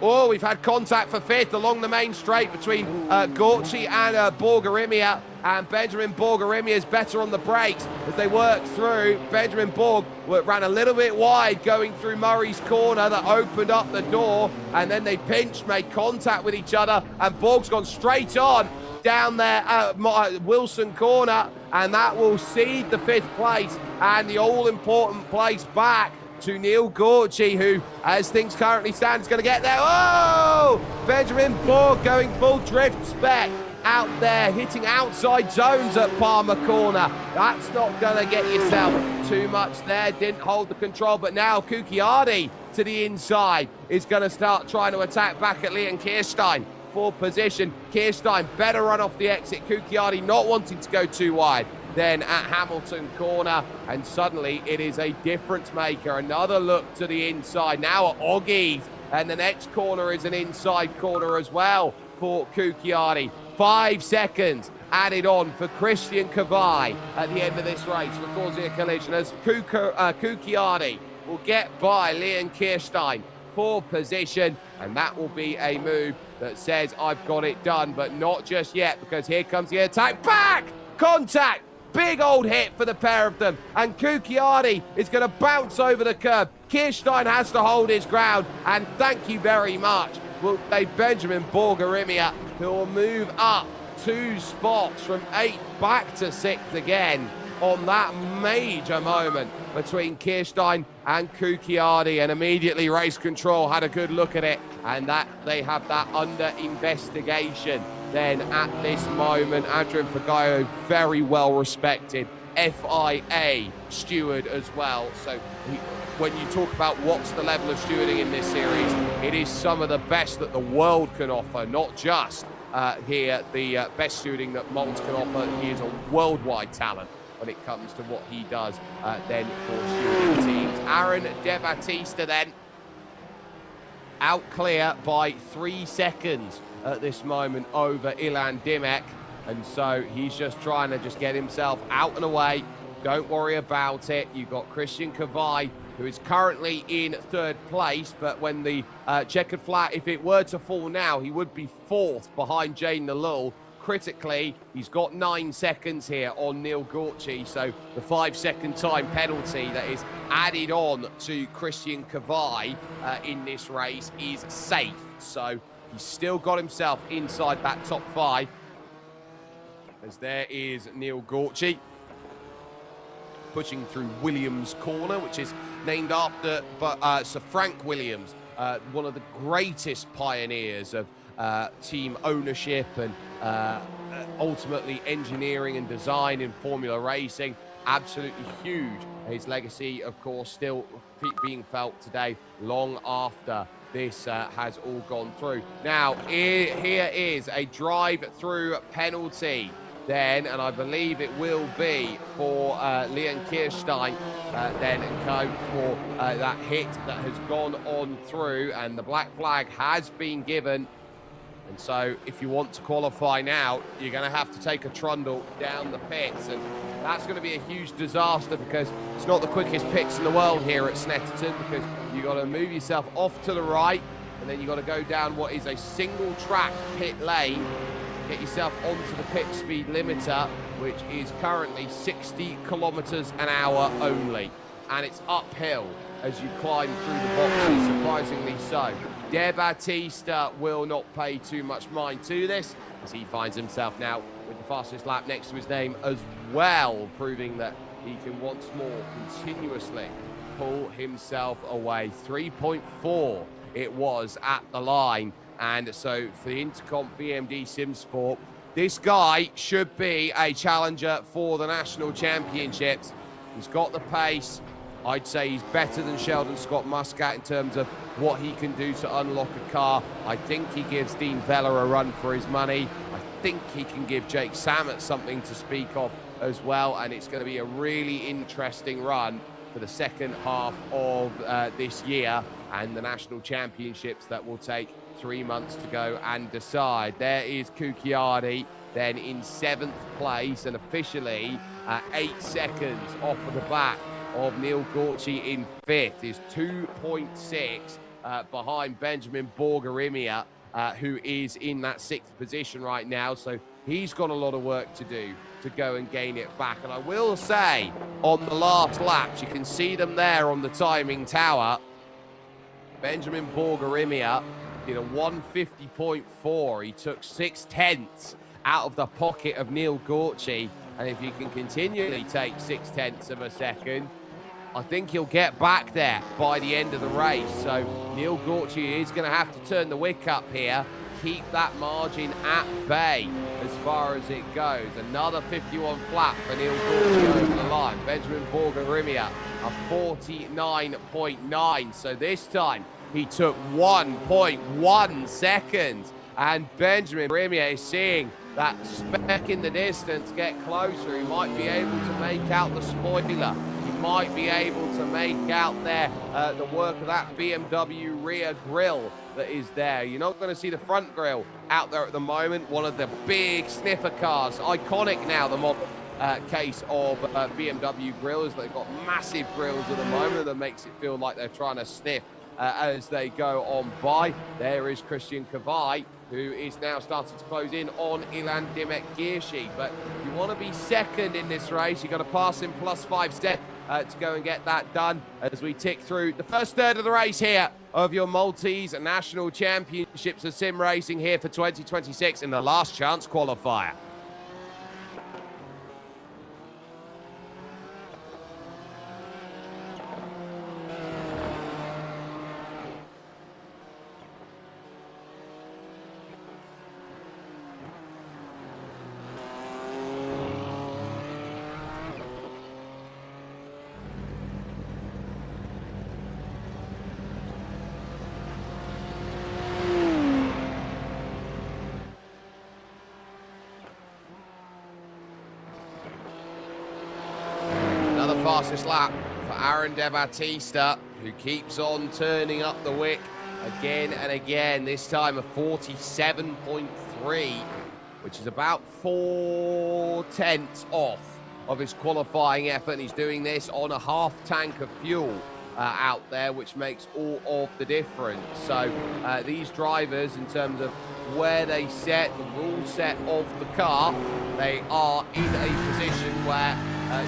Oh, we've had contact for 5th along the main straight between Gorchi and Borgerimia, and Benjamin Borgerimia is better on the brakes as they work through. Benjamin Borg ran a little bit wide going through Murray's corner that opened up the door, and then they pinched, made contact with each other, and Borg's gone straight on down there Wilson corner, and that will cede the 5th place and the all-important place back to Neil Gorchi, who, as things currently stand, is going to get there. Oh! Benjamin Borg going full drift spec out there, hitting outside zones at Palmer corner. That's not going to get yourself too much there. Didn't hold the control, but now Cucchiardi to the inside is going to start trying to attack back at Leon Kirstein for position. Kirstein better run off the exit. Cucchiardi not wanting to go too wide. Then at Hamilton corner, and suddenly it is a difference maker. Another look to the inside. Now at Oggies And the next corner is an inside corner as well for Cucchiardi. 5 seconds added on for Christian Cavai at the end of this race for causing a collision as Cucchiardi will get by Leon Kirstein for position, and that will be a move that says I've got it done, but not just yet, because here comes the attack. Back! Contact! Big old hit for the pair of them, and Cucchiardi is going to bounce over the curb. Kirstein has to hold his ground, and thank you very much. Will say Benjamin Borgarimia, who will move up 2 spots from 8th back to 6th again on that major moment between Kirstein and Cucchiardi, and immediately Race Control had a good look at it, and that they have that under investigation. Then at this moment, Adrian Pagayo, very well respected FIA steward as well. So when you talk about what's the level of stewarding in this series, it is some of the best that the world can offer, not just here the best stewarding that Malta can offer. He is a worldwide talent when it comes to what he does then for stewarding teams. Aaron De Battista then out clear by 3 seconds at this moment over Ilan Dimek, and so he's just trying to just get himself out and away. Don't worry about it. You've got Christian Cavai, who is currently in 3rd place, but when the checkered flag, if it were to fall now, he would be 4th behind Jane Nalul. Critically, he's got 9 seconds here on Neil Gorchi, so the 5-second time penalty that is added on to Christian Cavai in this race is safe. So he's still got himself inside that top 5. As there is Neil Gorchi pushing through Williams Corner, which is named after Sir Frank Williams, one of the greatest pioneers of team ownership and ultimately engineering and design in Formula Racing. Absolutely huge. His legacy, of course, still being felt today, long after this has all gone through. Now, here is a drive-through penalty then, and I believe it will be for Leon Kirstein then and co for that hit that has gone on through, and the black flag has been given. And so if you want to qualify now, you're going to have to take a trundle down the pits, and that's going to be a huge disaster because it's not the quickest pits in the world here at Snetterton, because you've got to move yourself off to the right, and then you've got to go down what is a single track pit lane, get yourself onto the pit speed limiter, which is currently 60 kilometers an hour only, and it's uphill as you climb through the boxes, surprisingly so. De Battista will not pay too much mind to this, as he finds himself now with the fastest lap next to his name as well, proving that he can once more continuously pull himself away. 3.4 it was at the line, and so for the Intercom BMD Sim Sport, this guy should be a challenger for the national championships. He's got the pace. I'd say he's better than Sheldon Scott Muscat in terms of what he can do to unlock a car. I think he gives Dean Veller a run for his money. I think he can give Jake Samet something to speak of as well, and it's going to be a really interesting run for the second half of this year and the national championships that will take 3 months to go and decide. There is Cucchiardi then in 7th place, and officially 8 seconds off of the back of Neil Gorchi in 5th, is 2.6 behind Benjamin Borgarimia, who is in that 6th position right now. So he's got a lot of work to do to go and gain it back. And I will say, on the last laps, you can see them there on the timing tower. Benjamin Borgarimia did a 150.4. He took 6/10 out of the pocket of Neil Gorchi. And if he can continually take 6/10 of a second, I think he'll get back there by the end of the race. So Neil Gorchi is going to have to turn the wick up here, keep that margin at bay as far as it goes. Another 51 flap for Neil Gorchi over the line. Benjamin Borgarimia, a 49.9. So this time he took 1.1 seconds And Benjamin Brimier is seeing that speck in the distance get closer. He might be able to make out the spoiler. He might be able to make out there the work of that BMW rear grille that is there. You're not going to see the front grille out there at the moment. One of the big sniffer cars, iconic now, the model case of BMW grills. They've got massive grills at the moment that makes it feel like they're trying to sniff as they go on by. There is Christian Kavai, who is now starting to close in on Ilan Dimek gear sheet. But if you want to be second in this race, you've got to pass him +5 steps to go and get that done as we tick through the first third of the race here of your Maltese National Championships of Sim Racing here for 2026 in the Last Chance qualifier. Fastest lap for Aaron De Battista, who keeps on turning up the wick again and again. This time a 47.3, which is about 4/10 off of his qualifying effort. And he's doing this on a half tank of fuel out there, which makes all of the difference. So these drivers, in terms of where they set, the rule set of the car, they are in a position where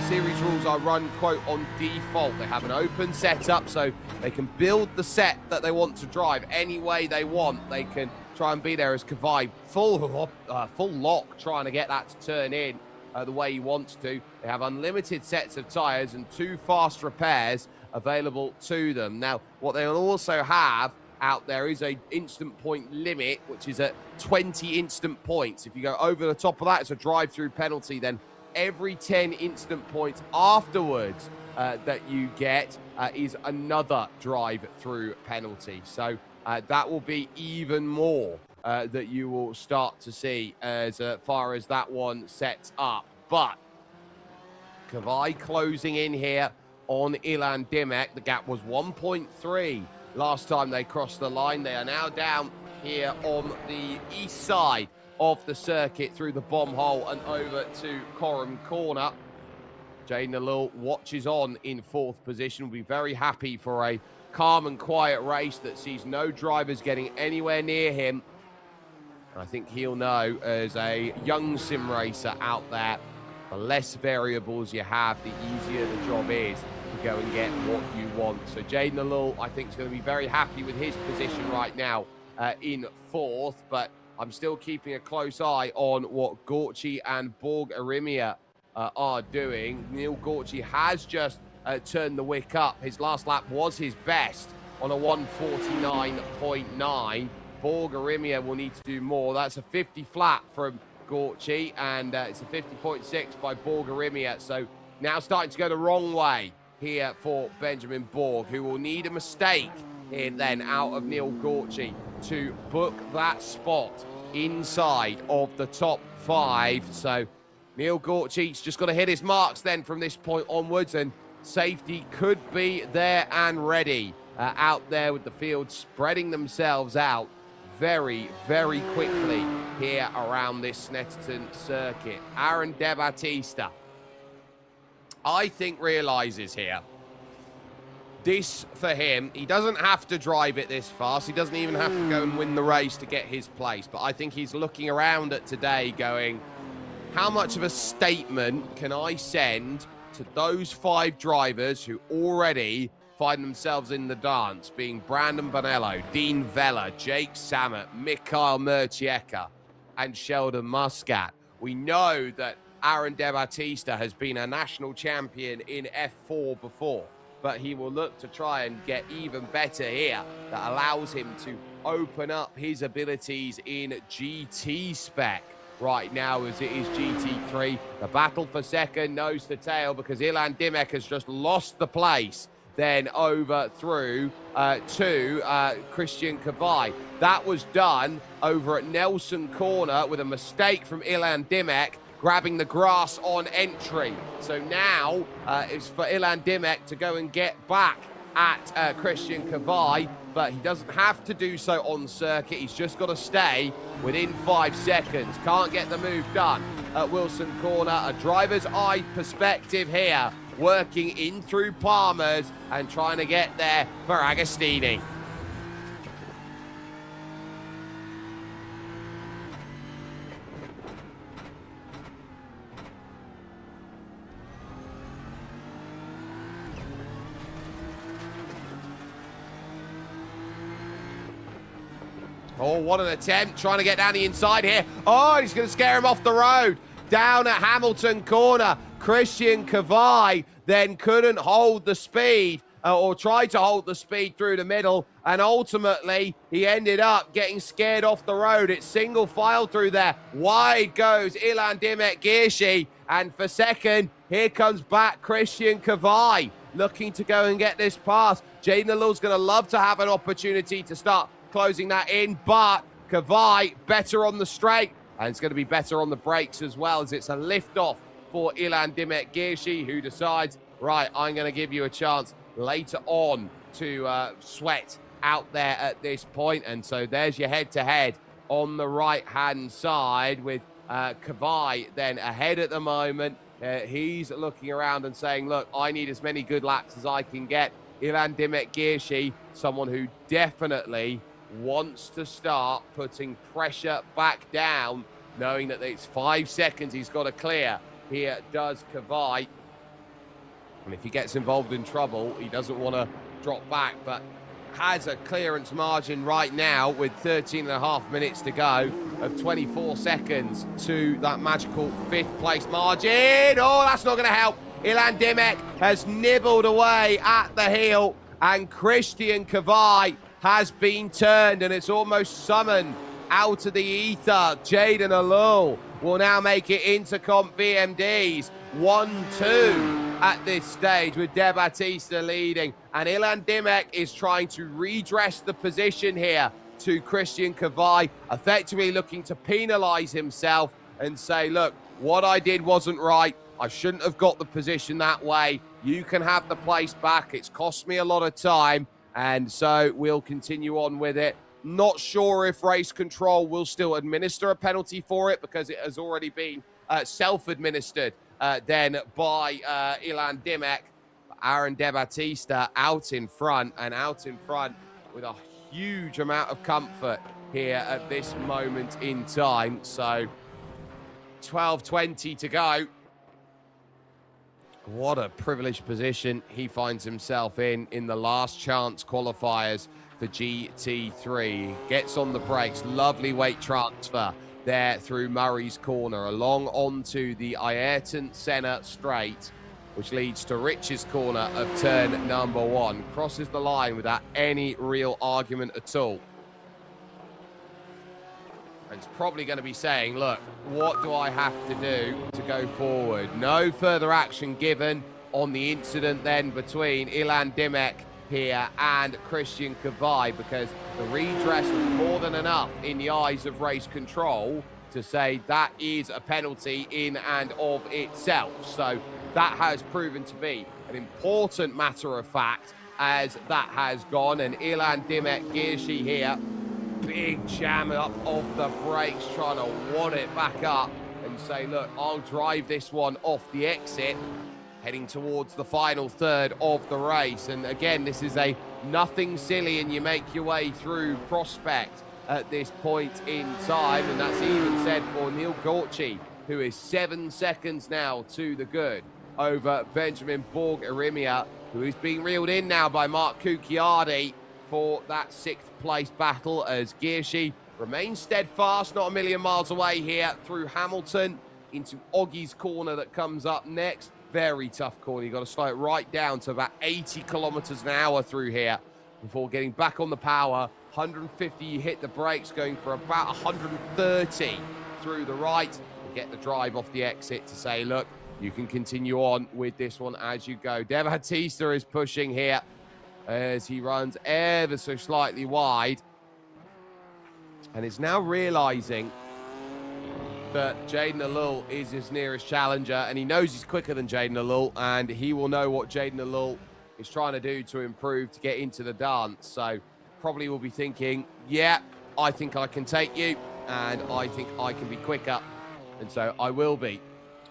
series rules are run, quote, on default. They have an open setup, so they can build the set that they want to drive any way they want. They can try and be there as Kavai, full lock, trying to get that to turn in the way he wants to. They have unlimited sets of tyres and 2 fast repairs available to them. Now, what they'll also have out there is a instant point limit, which is at 20 instant points. If you go over the top of that, it's a drive-through penalty. Then every 10 instant points afterwards that you get is another drive-through penalty. So that will be even more that you will start to see as far as that one sets up. But Kavai closing in here on Ilan Dimek. The gap was 1.3 last time they crossed the line. They are now down here on the east side of the circuit through the bomb hole and over to Coram Corner. Jay Nalul watches on in 4th position. Will be very happy for a calm and quiet race that sees no drivers getting anywhere near him. I think he'll know, as a young sim racer out there, the less variables you have, the easier the job is to go and get what you want. So Jay Nalul, I think, is going to be very happy with his position right now in 4th, but I'm still keeping a close eye on what Gorci and Borg Arimia are doing. Neil Gorci has just turned the wick up. His last lap was his best on a 1:49.9. Borg Arimia will need to do more. That's a 50 flat from Gorci, and it's a 50.6 by Borg Arimia. So now starting to go the wrong way here for Benjamin Borg, who will need a mistake here then out of Neil Gorci to book that spot inside of the top 5. So Neil Gorci's just got to hit his marks then from this point onwards, and safety could be there and ready out there, with the field spreading themselves out very, very quickly here around this Snetterton circuit. Aaron De Battista, I think, realises here this, for him, he doesn't have to drive it this fast. He doesn't even have to go and win the race to get his place. But I think he's looking around at today going, how much of a statement can I send to those 5 drivers who already find themselves in the dance, being Brandon Bonello, Dean Vella, Jake Samet, Mikhail Murcieka, and Sheldon Muscat. We know that Aaron De Battista has been a national champion in F4 before, but he will look to try and get even better here. That allows him to open up his abilities in GT spec right now, as it is GT3. The battle for second, nose to tail, because Ilan Dimek has just lost the place then over through to Christian Kavai. That was done over at Nelson Corner with a mistake from Ilan Dimek, grabbing the grass on entry. So now it's for Ilan Dimek to go and get back at Christian Kavai, but he doesn't have to do so on circuit. He's just got to stay within 5 seconds. Can't get the move done at Wilson Corner. A driver's eye perspective here, working in through Palmer's and trying to get there for Agostini. Oh, what an attempt, trying to get down the inside here. Oh, he's going to scare him off the road. Down at Hamilton Corner, Christian Kavai then couldn't hold the speed or tried to hold the speed through the middle, and ultimately he ended up getting scared off the road. It's single file through there. Wide goes Ilan Dimek Girshi, and for second, here comes back Christian Kavai, looking to go and get this pass. Jaden Alul's going to love to have an opportunity to start closing that in, but Kavai better on the straight, and it's going to be better on the brakes as well, as it's a lift-off for Ilan Dimek Girshi, who decides, right, I'm going to give you a chance later on to sweat out there at this point. And so there's your head-to-head on the right-hand side with Kavai then ahead at the moment. He's looking around and saying, look, I need as many good laps as I can get. Ilan Dimek Girshi, someone who definitely wants to start putting pressure back down, knowing that it's 5 seconds he's got to clear. Here does Kavai. And if he gets involved in trouble, he doesn't want to drop back, but has a clearance margin right now with 13.5 minutes to go of 24 seconds to that magical 5th place margin. Oh, that's not going to help. Ilan Dimek has nibbled away at the heel, and Christian Kavai has been turned, and it's almost summoned out of the ether. Jaden Alul will now make it into Comp VMDs 1-2 at this stage, with De Battista leading, and Ilan Dimek is trying to redress the position here to Christian Kavai, effectively looking to penalise himself and say, look, what I did wasn't right. I shouldn't have got the position that way. You can have the place back. It's cost me a lot of time, and so we'll continue on with it. Not sure if race control will still administer a penalty for it, because it has already been self-administered then by Ilan Dimek. Aaron De Battista out in front, and out in front with a huge amount of comfort here at this moment in time. So 12:20 to go. What a privileged position he finds himself in the last chance qualifiers for GT3. Gets on the brakes, lovely weight transfer there through Murray's Corner, along onto the Ayrton Senna straight, which leads to Rich's Corner of turn number 1. Crosses the line without any real argument at all. And it's probably going to be saying, look, what do I have to do to go forward? No further action given on the incident then between Ilan Dimek here and Christian Kavai, because the redress was more than enough in the eyes of race control to say that is a penalty in and of itself. So that has proven to be an important matter of fact as that has gone. And Ilan Dimek Girshi here, big jam up of the brakes, trying to wad it back up and say, look, I'll drive this one off the exit, heading towards the final third of the race. And again, this is a nothing silly and you make your way through prospect at this point in time. And that's even said for Neil Gorchi, who is 7 seconds now to the good over Benjamin Borg-Arimia, who is being reeled in now by Mark Cucchiardi for that 6th place battle, as Girshi remains steadfast, not a million miles away here through Hamilton into Oggie's Corner that comes up next. Very tough corner. You've got to slow it right down to about 80 kilometers an hour through here before getting back on the power. 150, you hit the brakes, going for about 130 through the right. And get the drive off the exit to say, look, you can continue on with this one as you go. De Battista is pushing here as he runs ever so slightly wide, and is now realizing that Jaden Alul is his nearest challenger, and he knows he's quicker than Jaden Alul, and he will know what Jaden Alul is trying to do to improve to get into the dance. So probably will be thinking, yeah, I think I can take you, and I think I can be quicker, and so I will be,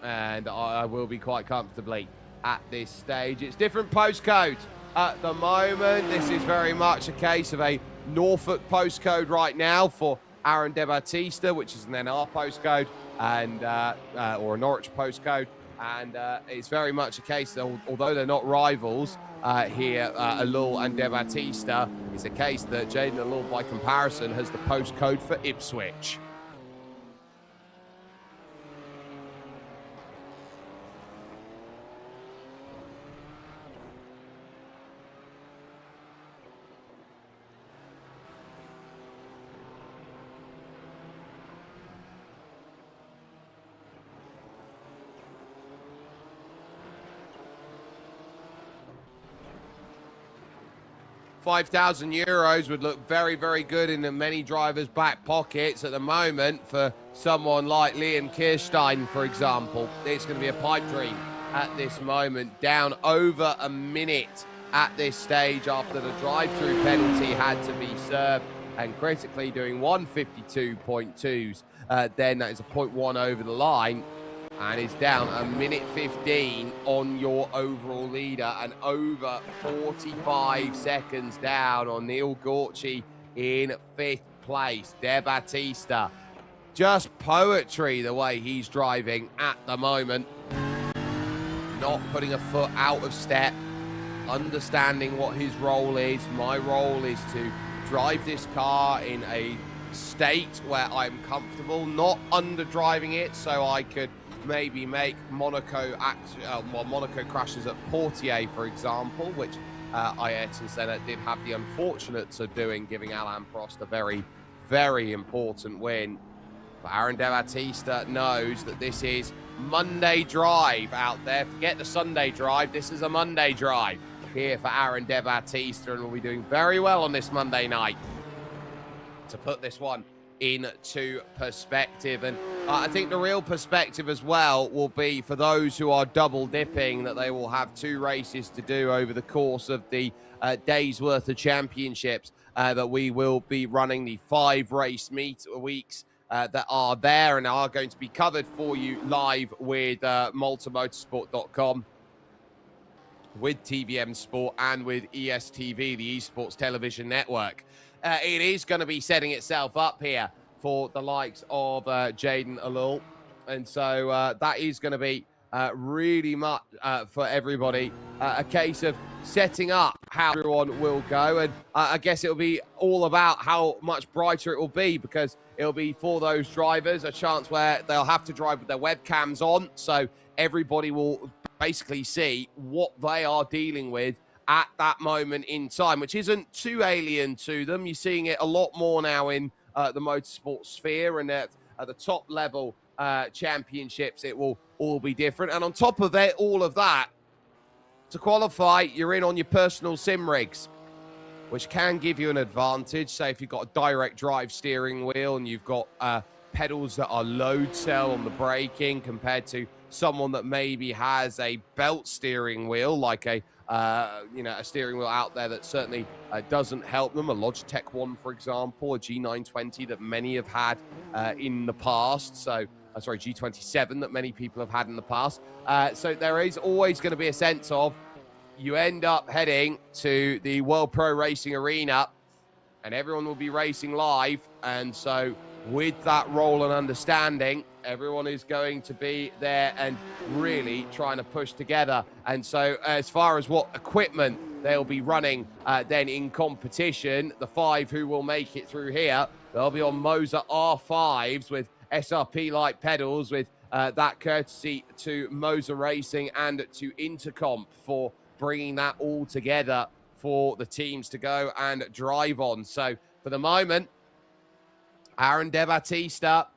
and I will be quite comfortably at this stage. It's different postcodes at the moment. This is very much a case of a Norfolk postcode right now for Aaron De Battista, which is an NR postcode, and or a Norwich postcode, and it's very much a case that although they're not rivals here, Alul and De Battista, it's a case that Jaden Alul, by comparison, has the postcode for Ipswich. 5,000 euros would look very, very good in many drivers' back pockets at the moment. For someone like Liam Kirstein, for example, it's going to be a pipe dream at this moment. Down over a minute at this stage after the drive-through penalty had to be served, and critically doing 152.2s. Then that is a 0.1 over the line, and is down a minute 15 on your overall leader, and over 45 seconds down on Neil Gorchie in 5th place. De Battista, just poetry the way he's driving at the moment. Not putting a foot out of step, understanding what his role is. My role is to drive this car in a state where I'm comfortable, not underdriving it so I could maybe make Monaco crashes at Portier, for example, which Ayrton Senna did have the unfortunates of doing, giving Alain Prost a very, very important win. But Aaron De Battista knows that this is Monday drive out there. Forget the Sunday drive. This is a Monday drive here for Aaron De Battista, and will be doing very well on this Monday night to put this one into perspective. And I think the real perspective as well will be for those who are double dipping, that they will have 2 races to do over the course of the day's worth of championships, that we will be running the 5 race weeks that are there and are going to be covered for you live with MaltaMotorsport.com, with TVM Sport, and with ESTV, the Esports Television Network. It is going to be setting itself up here for the likes of Jaden Alul. And so that is going to be really much for everybody a case of setting up how everyone will go. And I guess it'll be all about how much brighter it will be, because it'll be for those drivers a chance where they'll have to drive with their webcams on. So everybody will basically see what they are dealing with at that moment in time, which isn't too alien to them. You're seeing it a lot more now in the motorsport sphere, and at the top level championships, it will all be different. And on top of it, all of that, to qualify, you're in on your personal sim rigs, which can give you an advantage. Say if you've got a direct drive steering wheel and you've got pedals that are load cell on the braking, compared to someone that maybe has a belt steering wheel, like a steering wheel out there that certainly doesn't help them. A Logitech one, for example, a G920 that many have had in the past. So, sorry, G27 that many people have had in the past. So there is always going to be a sense of you end up heading to the World Pro Racing Arena and everyone will be racing live. And so with that role and understanding, everyone is going to be there and really trying to push together. And so as far as what equipment they'll be running then in competition, the 5 who will make it through here, they'll be on Moser R5s with SRP-like pedals, with that courtesy to Moser Racing and to Intercomp for bringing that all together for the teams to go and drive on. So for the moment, Aaron De Battista,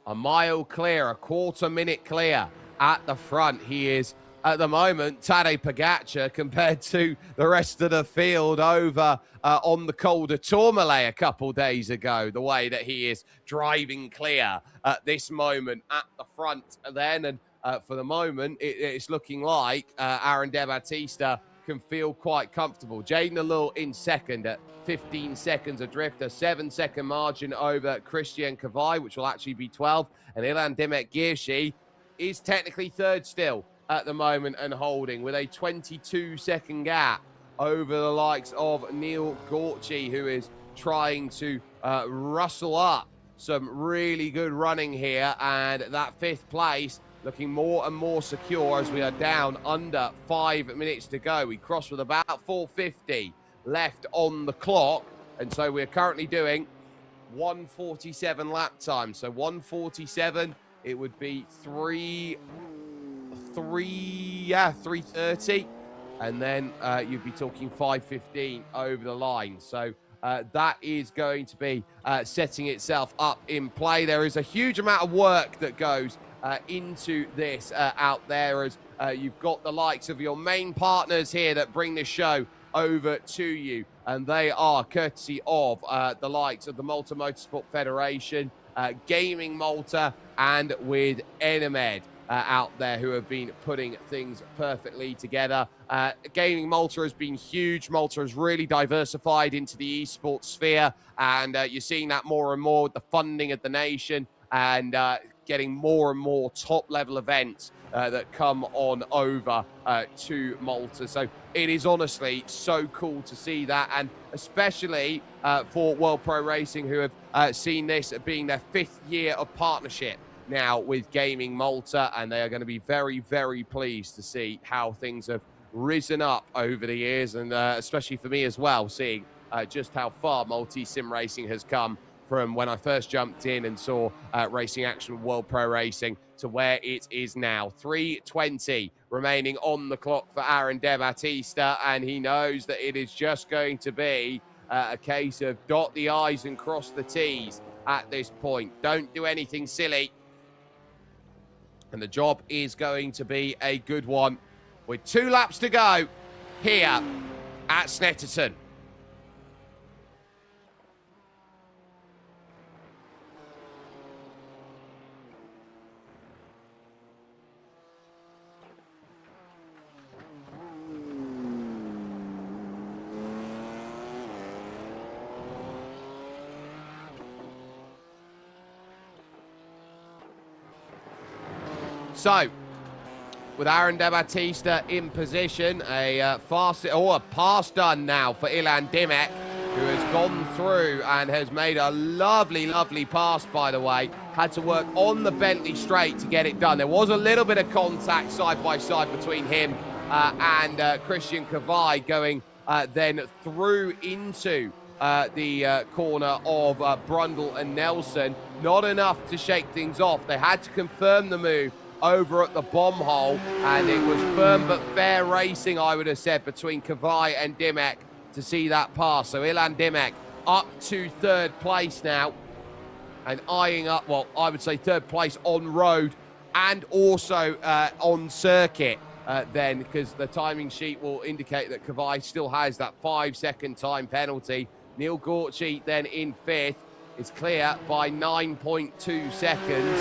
a mile clear, a quarter minute clear at the front. He is, at the moment, Tadej Pogacar compared to the rest of the field over on the Col de Tourmalet a couple days ago, the way that he is driving clear at this moment at the front then. And for the moment, it's looking like Aaron De Battista can feel quite comfortable. Jaden Alul in second at 15 seconds adrift, a 7-second margin over Christian Kvai, which will actually be 12. And Ilan Demet-Girshi is technically third still at the moment and holding with a 22-second gap over the likes of Neil Gorchi, who is trying to rustle up some really good running here. And that 5th place looking more and more secure as we are down under 5 minutes to go. We crossed with about 4:50 left on the clock. And so we're currently doing 1:47 lap time. So 1:47, it would be 3:30. And then you'd be talking 5:15 over the line. So that is going to be setting itself up in play. There is a huge amount of work that goes into this out there, as you've got the likes of your main partners here that bring the show over to you, and they are courtesy of the likes of the Malta Motorsport Federation, Gaming Malta, and with Enemed out there, who have been putting things perfectly together. Gaming Malta has been huge. Malta has really diversified into the esports sphere, and you're seeing that more and more with the funding of the nation, and getting more and more top-level events that come on over to Malta. So it is honestly so cool to see that, and especially for World Pro Racing, who have seen this being their 5th year of partnership now with Gaming Malta, and they are going to be very, very pleased to see how things have risen up over the years, and especially for me as well, seeing just how far multi-sim racing has come from when I first jumped in and saw racing action with World Pro Racing to where it is now. 3:20 remaining on the clock for Aaron De Battista, and he knows that it is just going to be a case of dot the I's and cross the T's at this point. Don't do anything silly. And the job is going to be a good one with 2 laps to go here at Snetterton. So, with Aaron De Battista in position, a pass done now for Ilan Dimek, who has gone through and has made a lovely, lovely pass, by the way. Had to work on the Bentley straight to get it done. There was a little bit of contact side by side between him and Christian Kvai, going then through into the corner of Brundle and Nelson. Not enough to shake things off. They had to confirm the move over at the bomb hole, and it was firm but fair racing, I would have said, between Kvai and Dimek to see that pass. So Ilan Dimek up to 3rd place now, and eyeing up, well, I would say 3rd place on road and also on circuit then, because the timing sheet will indicate that Kvai still has that 5-second time penalty. Neil Gorchi then in 5th is clear by 9.2 seconds.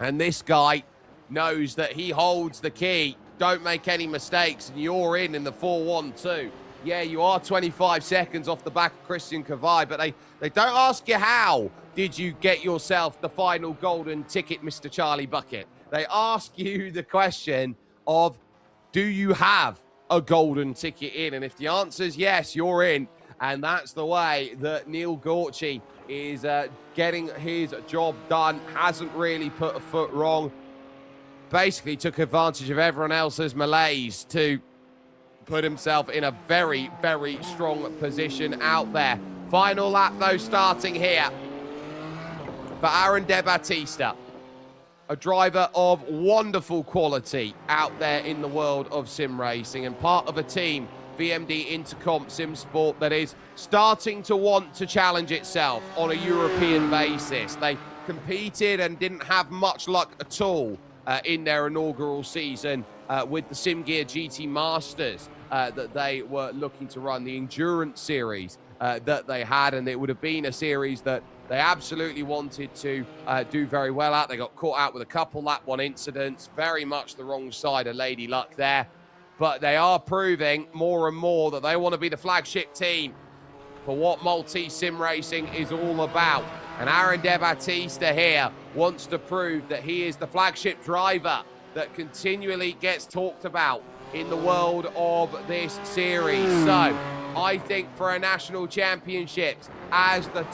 And this guy knows that he holds the key. Don't make any mistakes, and you're in the 4-1-2. Yeah, you are 25 seconds off the back of Christian Kvai, but they don't ask you how did you get yourself the final golden ticket, Mr. Charlie Bucket. They ask you the question of, do you have a golden ticket in? And if the answer is yes, you're in. And that's the way that Neil Gorchi is getting his job done. Hasn't really put a foot wrong. Basically took advantage of everyone else's malaise to put himself in a very, very strong position out there. Final lap, though, starting here for Aaron De Battista. A driver of wonderful quality out there in the world of sim racing, and part of a team, VMD Intercomp Sim Sport, that is starting to want to challenge itself on a European basis. They competed and didn't have much luck at all in their inaugural season with the Sim Gear GT Masters that they were looking to run, the endurance series that they had, and it would have been a series that they absolutely wanted to do very well at. They got caught out with a couple lap one incidents, very much the wrong side of Lady Luck there. But they are proving more and more that they want to be the flagship team for what Maltese sim racing is all about. And Aaron De Battista here wants to prove that he is the flagship driver that continually gets talked about in the world of this series. So I think for a national championships, as the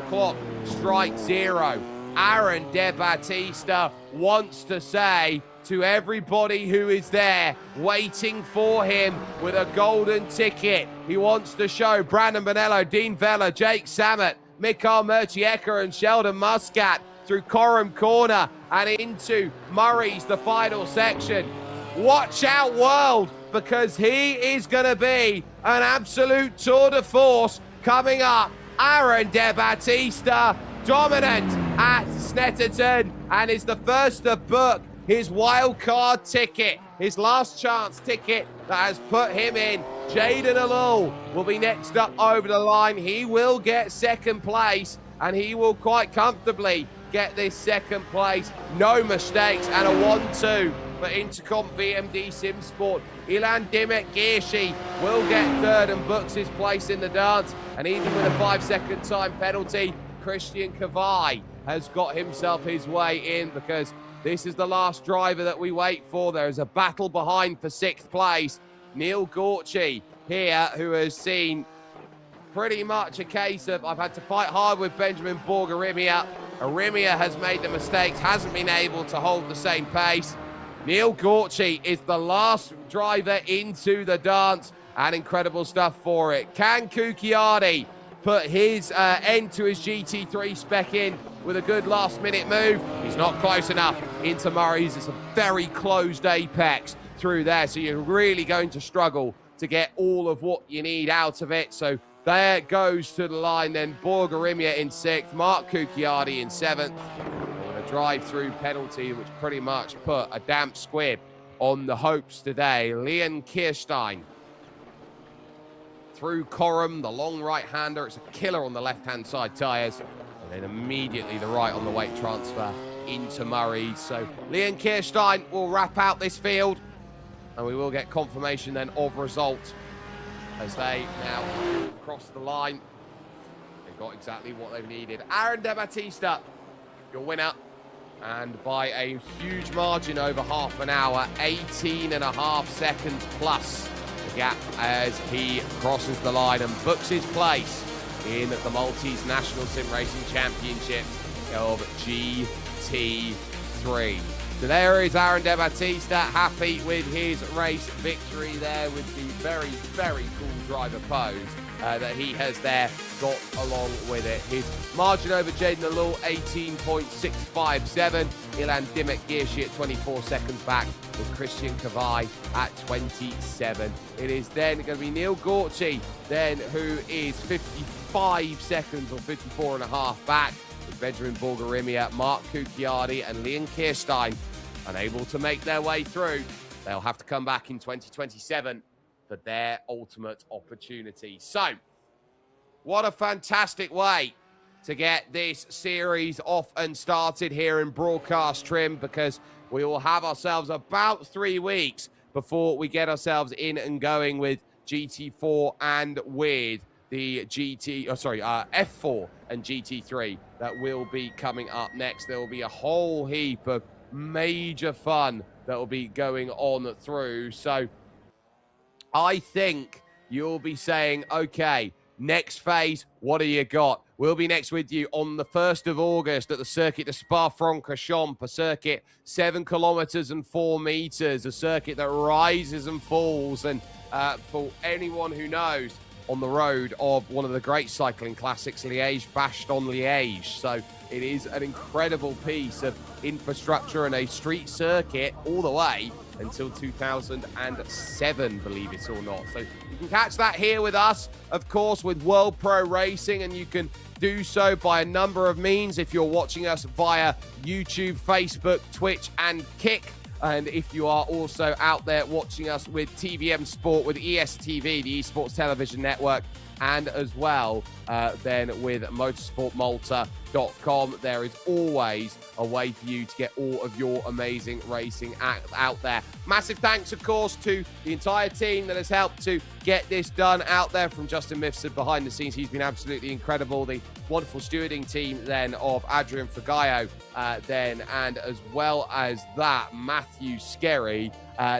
clock strikes 0, Aaron De Battista wants to say to everybody who is there waiting for him with a golden ticket, he wants to show Brandon Bonello, Dean Vella, Jake Samet, Mikael Murchiecker and Sheldon Muscat through Coram Corner and into Murray's, the final section. Watch out, world, because he is going to be an absolute tour de force coming up. Aaron De Battista, dominant at Snetterton, and is the first to book his wild card ticket, his last chance ticket that has put him in. Jaden Alul will be next up over the line. He will get second place, and he will quite comfortably get this second place. No mistakes, and a 1-2 for Intercom VMD Sim Sport. Ilan Dimek Girshi will get third and books his place in the dance, and even with a 5-second time penalty, Christian Kavai has got himself his way in, because this is the last driver that we wait for. There is a battle behind for 6th place. Neil Gorchie here, who has seen pretty much a case of, I've had to fight hard with Benjamin Borg-Arimia. Arimia has made the mistakes, hasn't been able to hold the same pace. Neil Gorchie is the last driver into the dance, and incredible stuff for it. Can Kukiardi put his end to his GT3 spec in with a good last-minute move? He's not close enough into Murray's. It's a very closed apex through there, so you're really going to struggle to get all of what you need out of it. So there goes to the line then. Borg-Arimia in 6th, Mark Kukiardi in 7th. A drive-through penalty, which pretty much put a damp squib on the hopes today. Leon Kirstein through Coram, the long right-hander. It's a killer on the left-hand side tyres. And then immediately the right on the weight transfer into Murray. So Leon Kirstein will wrap out this field, and we will get confirmation then of result as they now cross the line. They've got exactly what they've needed. Aaron De Battista, your winner, and by a huge margin over half an hour, 18.5 seconds plus the gap as he crosses the line and books his place in the Maltese National Sim Racing Championship of GT3. So there is Aaron De Battista, happy with his race victory there with the very, very cool driver pose that he has there got along with it. His margin over Jaden Alul, 18.657. Ilan Dimek Girshi at 24 seconds back, with Christian Kavai at 27. It is then going to be Neil Gorchie then, who is 55 seconds or 54 and a half back, with Benjamin Borg-Arimia, Mark Kukiardi and Leon Kirstein unable to make their way through. They'll have to come back in 2027 for their ultimate opportunity. So, what a fantastic way to get this series off and started here in broadcast trim, because we will have ourselves about 3 weeks before we get ourselves in and going with GT4 and with the F4 and GT3 that will be coming up next. There will be a whole heap of major fun that will be going on through. So I think you'll be saying, okay, next phase, what do you got? We'll be next with you on the 1st of August at the Circuit de Spa-Francorchamps, a circuit 7 kilometers and 4 meters, a circuit that rises and falls. And for anyone who knows, on the road of one of the great cycling classics, Liège-Bastogne-Liège. So it is an incredible piece of infrastructure and a street circuit all the way until 2007, believe it or not. So you can catch that here with us, of course, with World Pro Racing, and you can do so by a number of means if you're watching us via YouTube, Facebook, Twitch, and Kick. And if you are also out there watching us with TVM Sport, with ESTV, the Esports Television Network, and as well then with motorsportmalta.com, there is always a way for you to get all of your amazing racing out there. Massive thanks, of course, to the entire team that has helped to get this done out there, from Justin Mifsud behind the scenes. He's been absolutely incredible. The wonderful stewarding team then of Adrian Fagayo then, and as well as that, Matthew Skerry.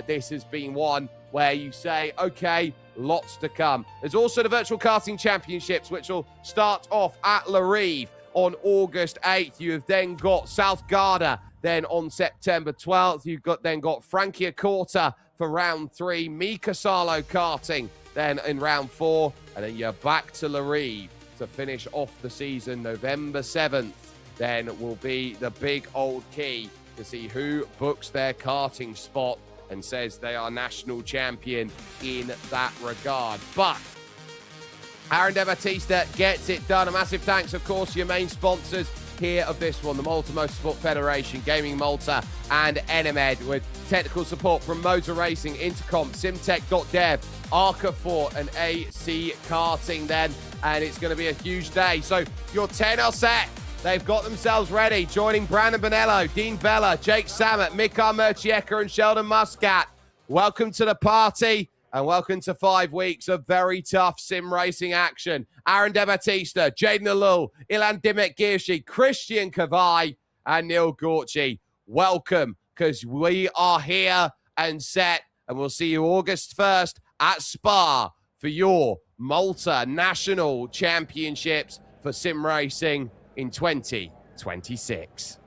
This has been one where you say, okay, lots to come. There's also the Virtual Karting Championships, which will start off at Larive on August 8th. You have then got South Garda then on September 12th. You've then got Franciacorta for round 3, Mika Salo karting then in round 4, and then you're back to Larive to finish off the season. November 7th then will be the big old key to see who books their karting spot and says they are national champion in that regard. But Aaron De Battista gets it done. A massive thanks, of course, to your main sponsors here of this one, the Malta Motorsport Federation, Gaming Malta, and Enemed, with technical support from Motor Racing, Intercom, Simtech.dev, Arca Fort, and AC Karting then. And it's going to be a huge day. So your 10 are set. They've got themselves ready, joining Brandon Bonello, Dean Bella, Jake Samet, Mikar Merchieka, and Sheldon Muscat. Welcome to the party, and welcome to 5 weeks of very tough sim racing action. Aaron De Battista, Jaden Alul, Ilan Dimek Girshi, Christian Kavai, and Neil Gorchi. Welcome, because we are here and set, and we'll see you August 1st at Spa for your Malta National Championships for sim racing in 2026.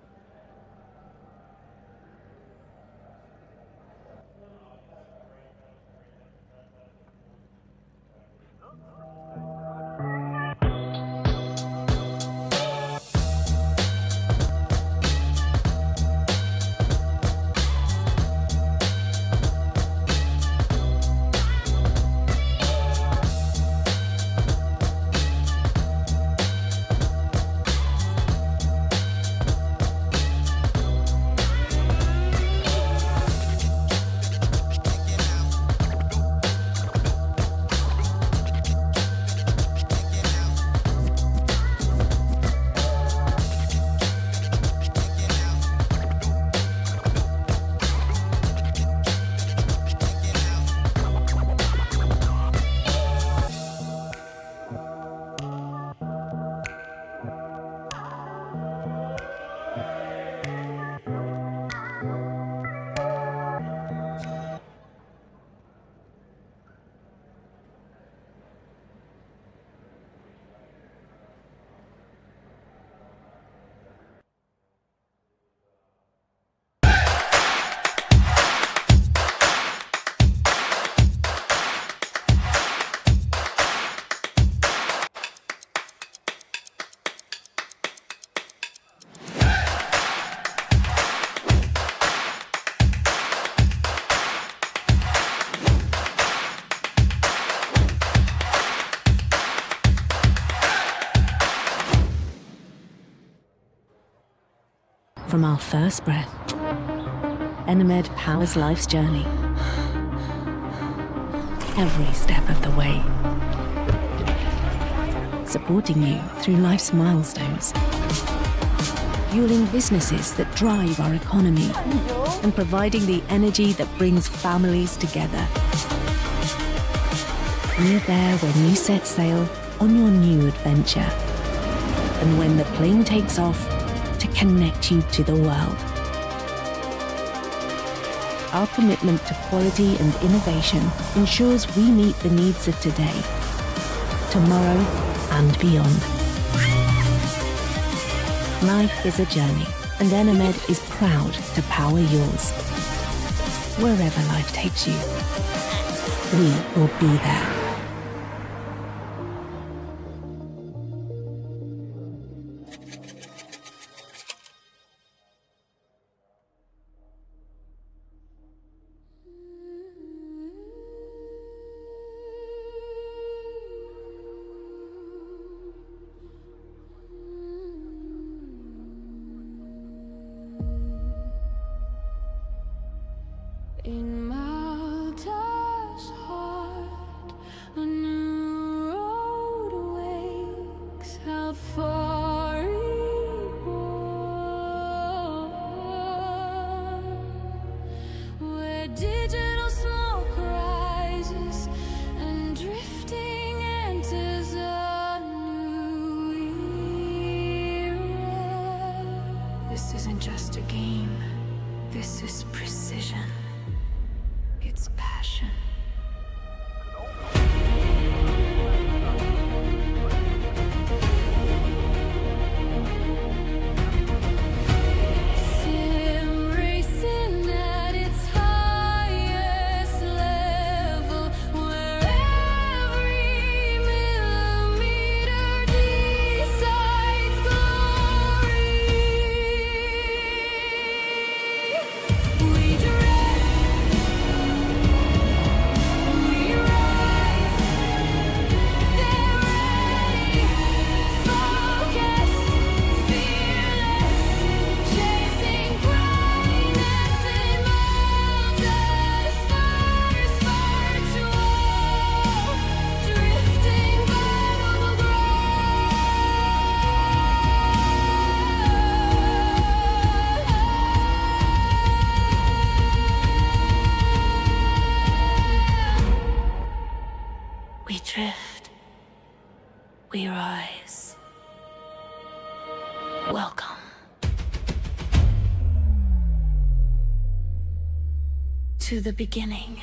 From our first breath, Enemed powers life's journey. Every step of the way. Supporting you through life's milestones. Fueling businesses that drive our economy. And providing the energy that brings families together. We're there when you set sail on your new adventure. And when the plane takes off, to connect you to the world. Our commitment to quality and innovation ensures we meet the needs of today, tomorrow, and beyond. Life is a journey, and Enemed is proud to power yours. Wherever life takes you, we will be there. In Malta's heart, a new road wakes out far reborn, where digital smoke rises and drifting enters a new era. This isn't just a game. This is precision. It's passion. Sim racing at its highest level, where every millimeter decides glory. We drift, we rise, they're ready, focused, fearless, chasing brightness in Malta's first virtual, drifting battle We drift, we rise. Welcome to the beginning.